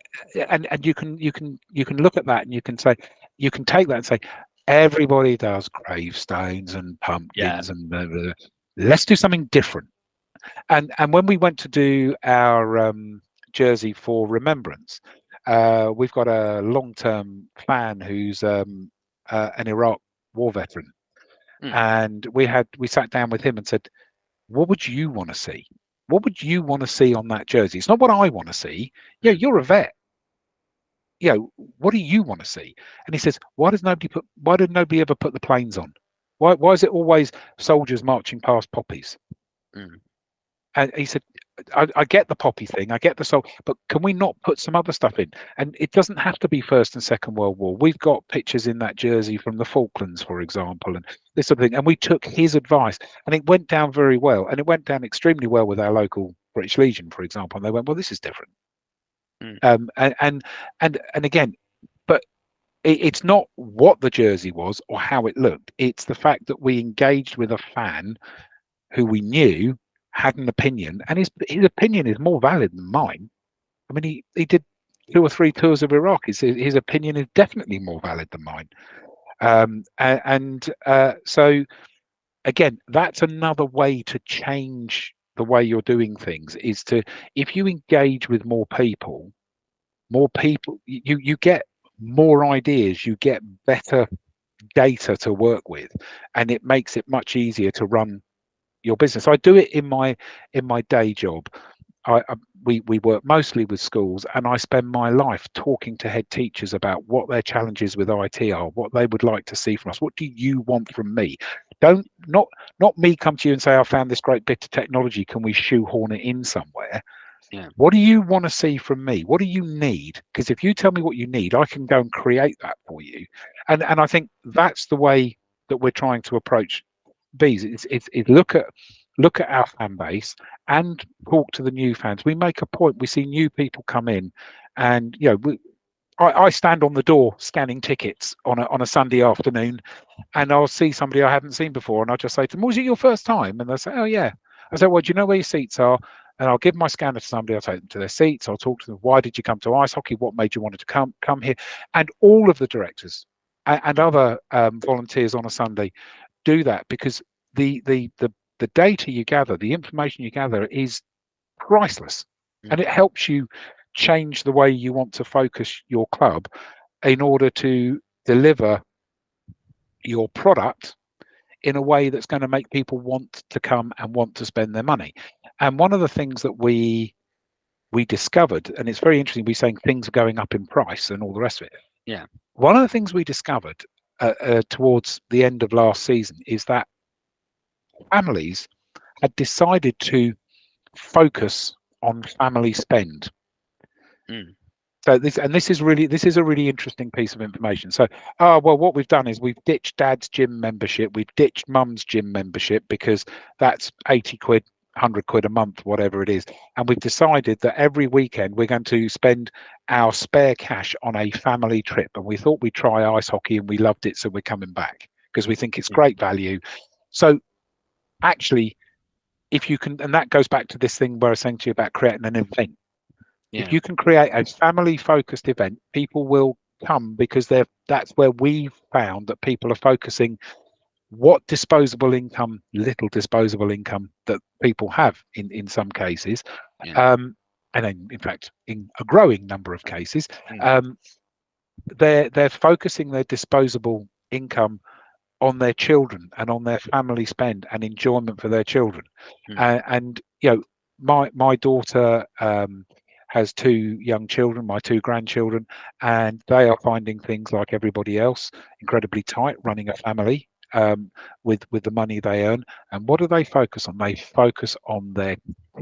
Speaker 2: and you can look at that and you can say, you can take that and say, everybody does gravestones and pumpkins and blah, blah, blah. Let's do something different. And when we went to do our jersey for remembrance, we've got a long-term fan who's an Iraq war veteran, and we sat down with him and said, what would you want to see? What would you want to see on that jersey? It's not what I want to see. Yeah, you're a vet. What do you want to see? And he says, why did nobody ever put the planes on? Why is it always soldiers marching past poppies? And he said, I get the poppy thing, I get the soul, but can we not put some other stuff in? And it doesn't have to be First and Second World War. We've got pictures in that jersey from the Falklands, for example, and this sort of thing. And we took his advice, and it went down very well. And it went down extremely well with our local British Legion, for example. And they went, well, this is different. And again, but it's not what the jersey was or how it looked. It's the fact that we engaged with a fan who we knew had an opinion, and his opinion is more valid than mine. I mean, he did 2 or 3 tours of Iraq. His opinion is definitely more valid than mine. So again, that's another way to change the way you're doing things, is to, if you engage with more people, you get more ideas, you get better data to work with, and it makes it much easier to run your business. I do it in my day job. We work mostly with schools, and I spend my life talking to head teachers about what their challenges with IT are, what they would like to see from us. What do you want from me? Not me come to you and say, I found this great bit of technology, can we shoehorn it in somewhere? What do you want to see from me? What do you need? Because if you tell me what you need, I can go and create that for you. And I think that's the way that we're trying to approach Bees. It's look at our fan base and talk to the new fans. We make a point. We see new people come in, and I stand on the door scanning tickets on a Sunday afternoon, and I'll see somebody I haven't seen before, and I'll just say to them, "Was it your first time?" And they'll say, "Oh yeah." I say, "Well, do you know where your seats are?" And I'll give my scanner to somebody. I'll take them to their seats. I'll talk to them. Why did you come to ice hockey? What made you want to come here? And all of the directors and other volunteers on a Sunday do that, because the data you gather, the information you gather, is priceless, and it helps you change the way you want to focus your club in order to deliver your product in a way that's going to make people want to come and want to spend their money. And one of the things that we discovered, and it's very interesting, we're saying things are going up in price and all the rest of it. One of the things we discovered towards the end of last season is that families had decided to focus on family spend. So this is a really interesting piece of information. So, what we've done is we've ditched dad's gym membership, we've ditched mum's gym membership, because that's 80 quid, 100 quid a month, whatever it is. And we've decided that every weekend we're going to spend our spare cash on a family trip. And we thought we'd try ice hockey, and we loved it, so we're coming back because we think it's great value. So actually, if you can, and that goes back to this thing where I was saying to you about creating an event. If you can create a family focused event, people will come, because that's where we've found that people are focusing what little disposable income that people have in some cases, and in fact in a growing number of cases, they're focusing their disposable income on their children and on their family spend and enjoyment for their children. And my daughter has 2 young children, my 2 grandchildren, and they are finding things like everybody else incredibly tight running a family with the money they earn. And what do they focus on? They focus on their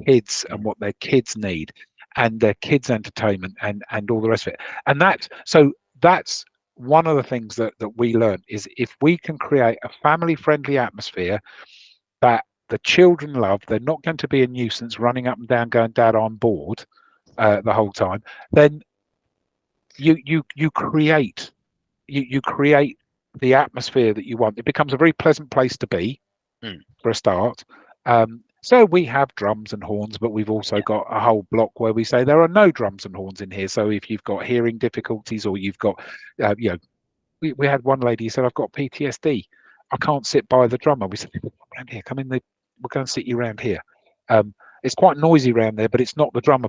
Speaker 2: kids and what their kids need, and their kids' entertainment and all the rest of it. And that's one of the things that we learned, is if we can create a family friendly atmosphere that the children love, they're not going to be a nuisance running up and down going, Dad, I'm bored the whole time, then you create the atmosphere that you want. It becomes a very pleasant place to be for a start. So we have drums and horns, but we've also got a whole block where we say there are no drums and horns in here. So if you've got hearing difficulties, or you've got, we had one lady who said, I've got PTSD. I can't sit by the drummer. We said, come around here, come in. We're going to sit you around here. It's quite noisy around there, but it's not the drummer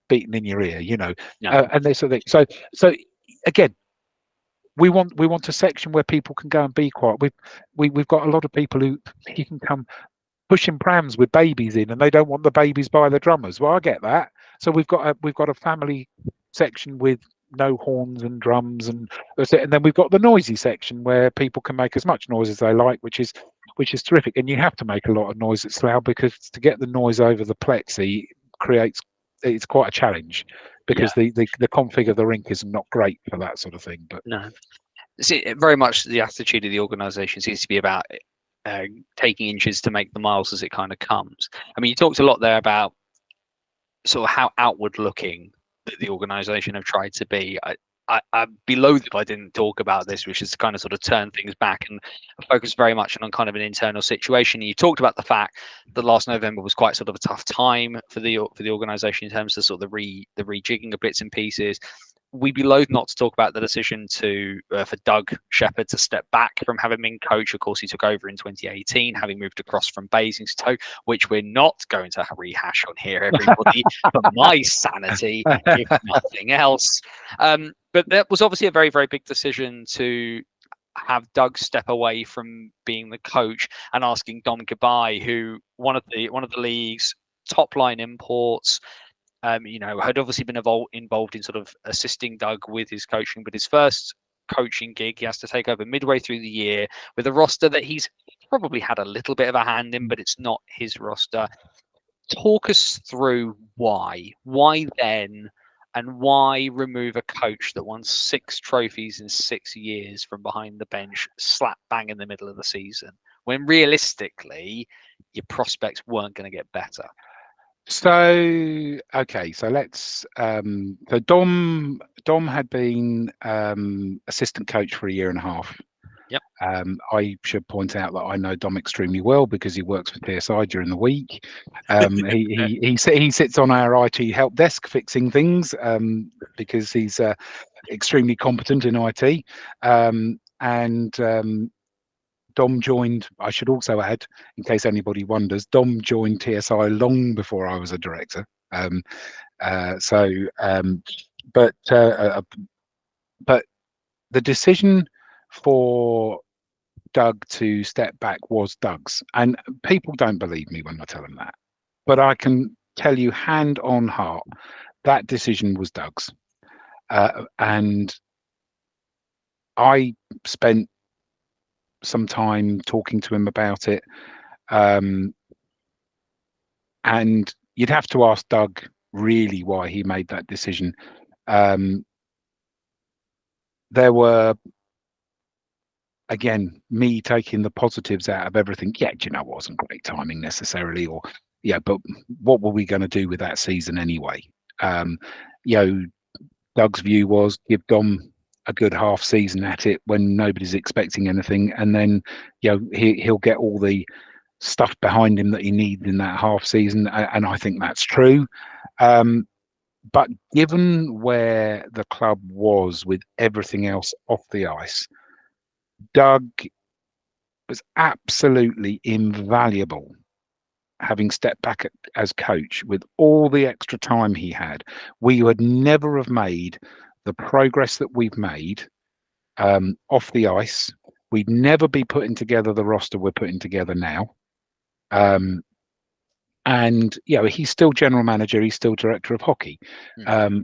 Speaker 2: beating in your ear, and they so again, we want a section where people can go and be quiet. We've got a lot of people who you can come pushing prams with babies in, and they don't want the babies by the drummers. Well, I get that. So we've got a family section with no horns and drums, and then we've got the noisy section where people can make as much noise as they like, which is terrific. And you have to make a lot of noise at Slough, because to get the noise over the plexi it's quite a challenge, because the config of the rink is not great for that sort of thing. But
Speaker 1: no, see, very much the attitude of the organisation seems to be about taking inches to make the miles as it kind of comes. I mean, you talked a lot there about sort of how outward looking the organisation have tried to be. I'd be loath if I didn't talk about this, which is to kind of sort of turn things back and focus very much on kind of an internal situation. You talked about the fact that last November was quite sort of a tough time for the organisation in terms of sort of the rejigging of bits and pieces. We'd be loath not to talk about the decision for Doug Shepherd to step back from having been coach. Of course, he took over in 2018, having moved across from Basingstoke, which we're not going to rehash on here, everybody, for my sanity, if nothing else. But that was obviously a very, very big decision to have Doug step away from being the coach and asking Dom Gabai, who one of the league's top line imports. Had obviously been involved in sort of assisting Doug with his coaching, but his first coaching gig he has to take over midway through the year with a roster that he's probably had a little bit of a hand in, but it's not his roster. Talk us through why then, and why remove a coach that won 6 trophies in 6 years from behind the bench, slap bang in the middle of the season, when realistically your prospects weren't going to get better.
Speaker 2: So okay, so let's so Dom had been assistant coach for a year and a half.
Speaker 1: Yep.
Speaker 2: I should point out that I know Dom extremely well, because he works for TSI during the week. He sits on our IT help desk fixing things, because he's extremely competent in IT. Dom joined, I should also add, in case anybody wonders, Dom joined TSI long before I was a director. But the decision for Doug to step back was Doug's, and people don't believe me when I tell them that, but I can tell you hand on heart that decision was Doug's, and I spent some time talking to him about it, and you'd have to ask Doug really why he made that decision. There were, again, me taking the positives out of everything. Yeah, do you know, it wasn't great timing necessarily, or but what were we going to do with that season anyway? Doug's view was give Dom a good half season at it when nobody's expecting anything, and then he'll get all the stuff behind him that he needs in that half season, and I think that's true. But given where the club was with everything else off the ice, Doug was absolutely invaluable, having stepped back as coach with all the extra time he had. We would never have made the progress that we've made off the ice. We'd never be putting together the roster we're putting together now. And he's still general manager, he's still director of hockey.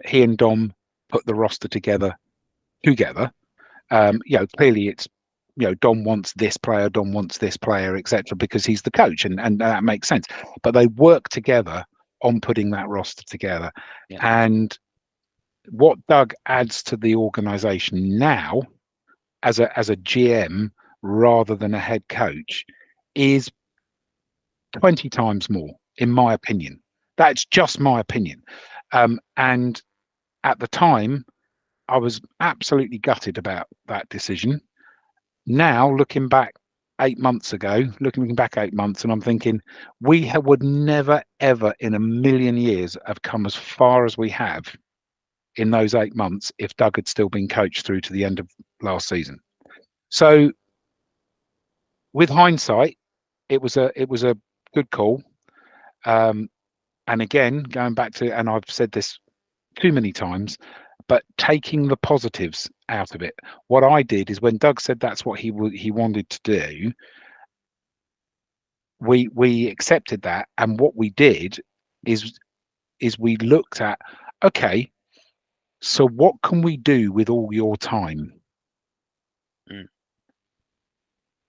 Speaker 2: He and Dom put the roster together. Clearly it's Dom wants this player, etc., because he's the coach, and that makes sense. But they work together on putting that roster together. And what Doug adds to the organization now as a GM rather than a head coach is 20 times more, in my opinion. That's just my opinion. And at the time, I was absolutely gutted about that decision. Now, looking back 8 months ago, looking back 8 months, and I'm thinking would never, ever in a million years have come as far as we have in those 8 months if Doug had still been coached through to the end of last season. So, with hindsight, it was a good call. And again, going back to, and I've said this too many times, but taking the positives out of it. What I did is when Doug said that's what he wanted to do, we accepted that, and what we did is we looked at, okay, so what can we do with all your time?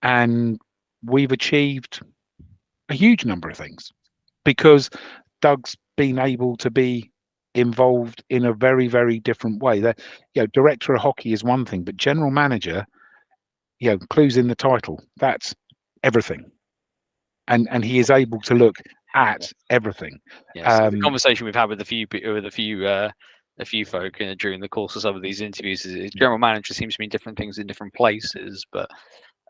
Speaker 2: And we've achieved a huge number of things because Doug's been able to be involved in a very, very different way. That, director of hockey is one thing, but general manager, clues in the title, that's everything. And he is able to look at everything.
Speaker 1: Yes, the conversation we've had with a few folk during the course of some of these interviews is general manager seems to mean different things in different places, but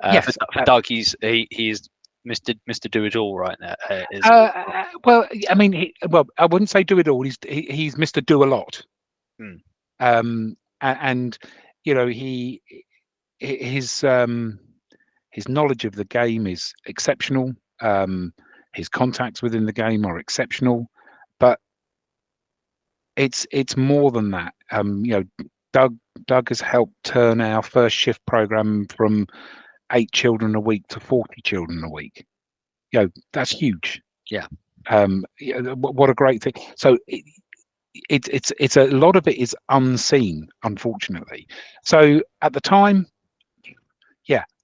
Speaker 2: yes,
Speaker 1: for Doug, he's Mr. Do It All right now.
Speaker 2: Well, I mean, I wouldn't say do it all. He's Mr. Do a Lot. And his knowledge of the game is exceptional. His contacts within the game are exceptional, but it's more than that. Doug has helped turn our first shift program from 8 children a week to 40 children a week. That's huge.
Speaker 1: Yeah.
Speaker 2: What a great thing. So it's a lot of it is unseen, unfortunately. So at the time,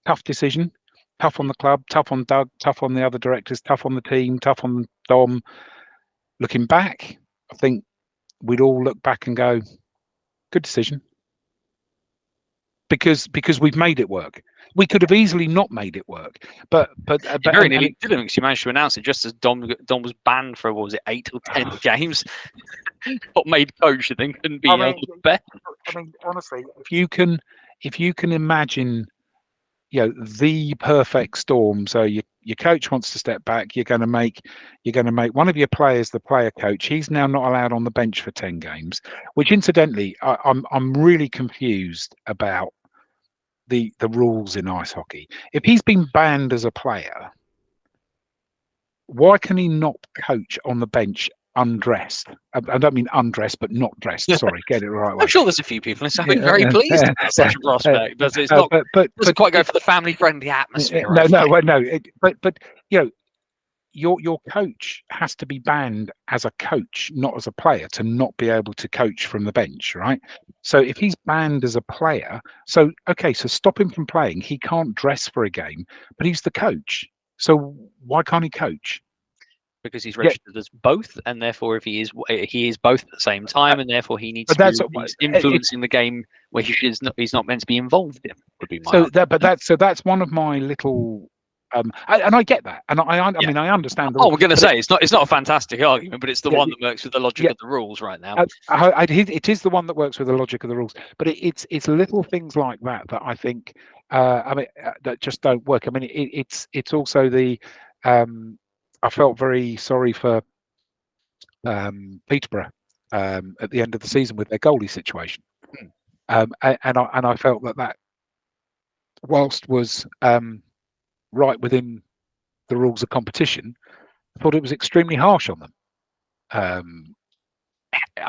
Speaker 2: tough decision, tough on the club, tough on Doug, tough on the other directors, tough on the team, tough on Dom. Looking back, I think we'd all look back and go, good decision. Because we've made it work. We could have easily not made it work, but
Speaker 1: very nearly didn't, because you managed to announce it just as Dom was banned for, what was it, 8 or 10 games. Got made coach and then couldn't be on the bench.
Speaker 2: I mean, honestly, if you can imagine, the perfect storm. So your coach wants to step back. You're going to make one of your players the player coach. He's now not allowed on the bench for 10 games. Which, incidentally, I'm really confused about the rules in ice hockey. If he's been banned as a player, why can he not coach on the bench undressed? I don't mean undressed, but not dressed. Sorry, get it right way.
Speaker 1: I'm sure there's a few people in Southend very pleased about such a prospect, but it's not. But doesn't quite go for the family-friendly atmosphere.
Speaker 2: But your coach has to be banned as a coach, not as a player, to not be able to coach from the bench, right? So if he's banned as a player, so stop him from playing. He can't dress for a game, but he's the coach. So why can't he coach?
Speaker 1: Because he's registered as both, and therefore, if he is both at the same time, and therefore he needs to be influencing the game where he's not meant to be involved in. Would be my
Speaker 2: that's one of my little. And I get that, and I mean I understand.
Speaker 1: We're going to say it's not a fantastic argument, but it's the one that works with the logic of the rules right now.
Speaker 2: It is the one that works with the logic of the rules, but it's little things like that I think that just don't work. I mean it's also the. I felt very sorry for Peterborough at the end of the season with their goalie situation, and I felt that whilst was right within the rules of competition, I thought it was extremely harsh on them.
Speaker 1: I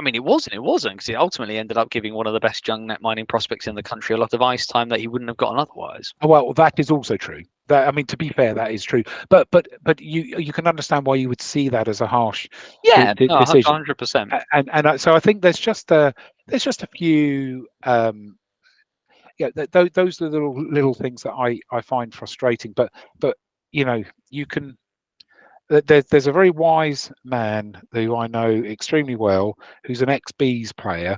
Speaker 1: mean, it wasn't, because it ultimately ended up giving one of the best young net mining prospects in the country a lot of ice time that he wouldn't have gotten otherwise.
Speaker 2: Oh, well, that is also true. That, I mean, to be fair, that is true. But you can understand why you would see that as a harsh decision.
Speaker 1: 100%.
Speaker 2: And so I think there's just a few those are the little things that I find frustrating. But you can. There's a very wise man who I know extremely well, who's an ex-Bees player,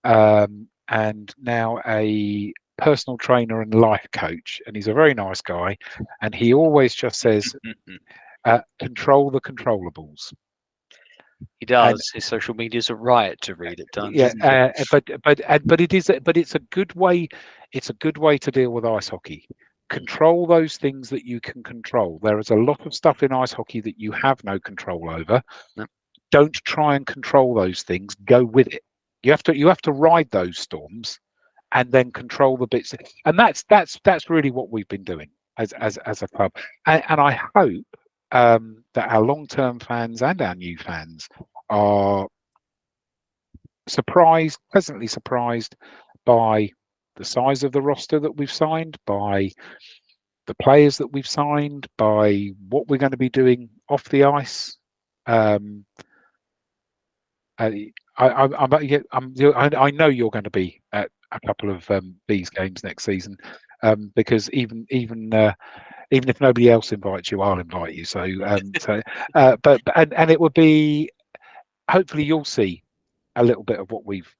Speaker 2: and now a personal trainer and life coach, and he's a very nice guy, and he always just says, control the controllables.
Speaker 1: He does. His social media's a riot to read at times,
Speaker 2: Yeah,
Speaker 1: isn't it?
Speaker 2: but it's a good way. It's a good way to deal with ice hockey. Control those things that you can control. There is a lot of stuff in ice hockey that you have no control over.
Speaker 1: No.
Speaker 2: Don't try and control those things. Go with it. You have to ride those storms, and then control the bits. And that's really what we've been doing as a club. And I hope that our long-term fans and our new fans are pleasantly surprised by the size of the roster that we've signed, by the players that we've signed, by what we're going to be doing off the ice. I know you're going to be at a couple of Bees games next season, because even if nobody else invites you, I'll invite you. So but it would be, hopefully you'll see a little bit of what we've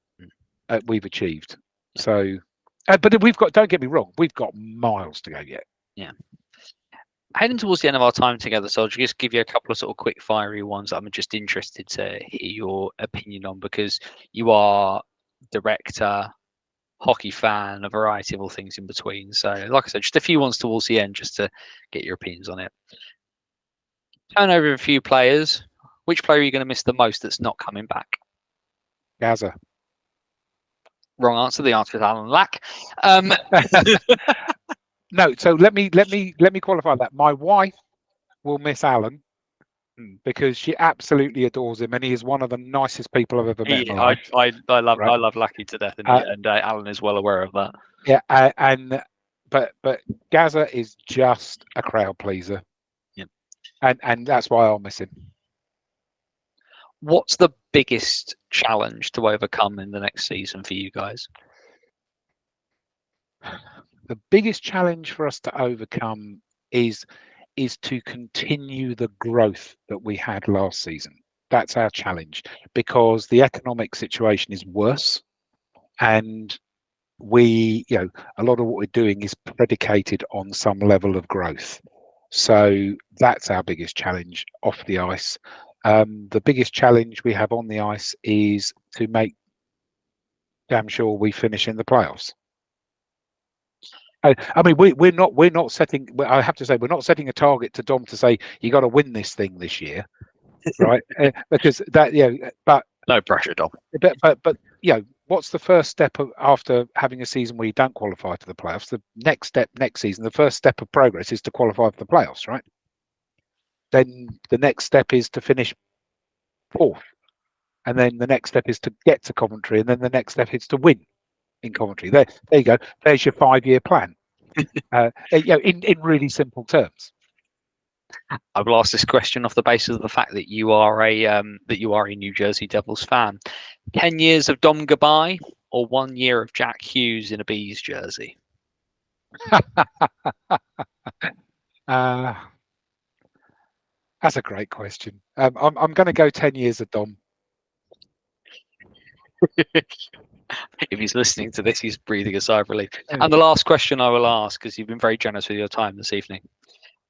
Speaker 2: achieved. So, but we've got, don't get me wrong, we've got miles to go yet.
Speaker 1: Yeah. Heading towards the end of our time together, so I'll just give you a couple of sort of quick fiery ones that I'm just interested to hear your opinion on, because you are director, hockey fan, a variety of all things in between. So, like I said, just a few ones towards the end just to get your opinions on it. Turn over a few players. Which player are you going to miss the most that's not coming back?
Speaker 2: Gaza.
Speaker 1: Wrong answer. The answer is Alan Lack.
Speaker 2: No, so let me qualify that. My wife will miss Alan because she absolutely adores him, and he is one of the nicest people I've ever met in my life.
Speaker 1: I love Lackey to death, and Alan is well aware of that.
Speaker 2: Yeah, but Gaza is just a crowd pleaser.
Speaker 1: Yeah,
Speaker 2: and that's why I'll miss him.
Speaker 1: What's the biggest challenge to overcome in the next season for you guys?
Speaker 2: The biggest challenge for us to overcome is to continue the growth that we had last season. That's our challenge, because the economic situation is worse, and a lot of what we're doing is predicated on some level of growth. So that's our biggest challenge off the ice. The biggest challenge we have on the ice is to make damn sure we finish in the playoffs. I mean, we're not setting. I have to say, we're not setting a target to Dom to say you got to win this thing this year, right? Because that, but
Speaker 1: no pressure, Dom.
Speaker 2: But what's the first step after having a season where you don't qualify for the playoffs? The next step next season, the first step of progress is to qualify for the playoffs, right? Then the next step is to finish fourth, and then the next step is to get to Coventry, and then the next step is to win in Coventry. There you go. There's your 5-year plan. In really simple terms.
Speaker 1: I will ask this question off the basis of the fact that you are a New Jersey Devils fan. 10 years of Dom goodbye, or 1 year of Jack Hughes in a Bees jersey?
Speaker 2: That's a great question. I'm going to go 10 years of Dom.
Speaker 1: If he's listening to this, he's breathing a sigh of relief. And the last question I will ask, because you've been very generous with your time this evening,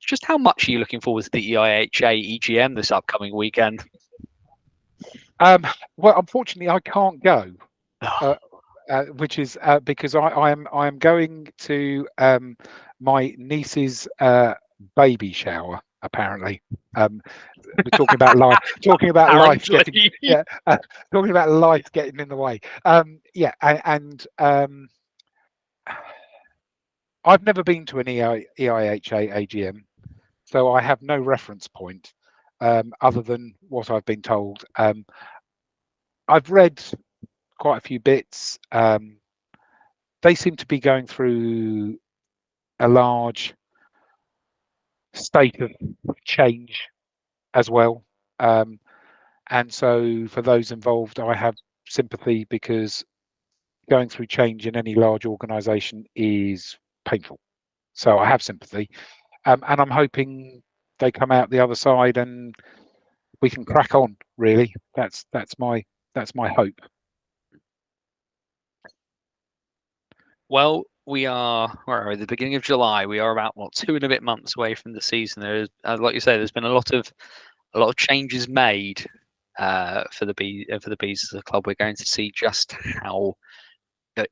Speaker 1: just how much are you looking forward to the EIHA EGM this upcoming weekend?
Speaker 2: Well, unfortunately, I can't go, which is because I am going to my niece's baby shower. Apparently, we're talking about life. Talking about life getting talking about life getting in the way. And I've never been to an EIHA AGM, so I have no reference point other than what I've been told. I've read quite a few bits. They seem to be going through a large state of change as well. And so for those involved, I have sympathy, because going through change in any large organisation is painful. So I have sympathy. And I'm hoping they come out the other side and we can crack on, really. That's my hope.
Speaker 1: Well, we are, where are we, the beginning of July. We are about, what, 2 and a bit months away from the season. There's, like you say, there's been a lot of changes made for the Bees as a club. We're going to see just how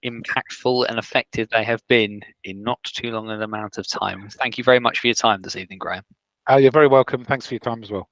Speaker 1: impactful and effective they have been in not too long an amount of time. Thank you very much for your time this evening, Graeme.
Speaker 2: You're very welcome. Thanks for your time as well.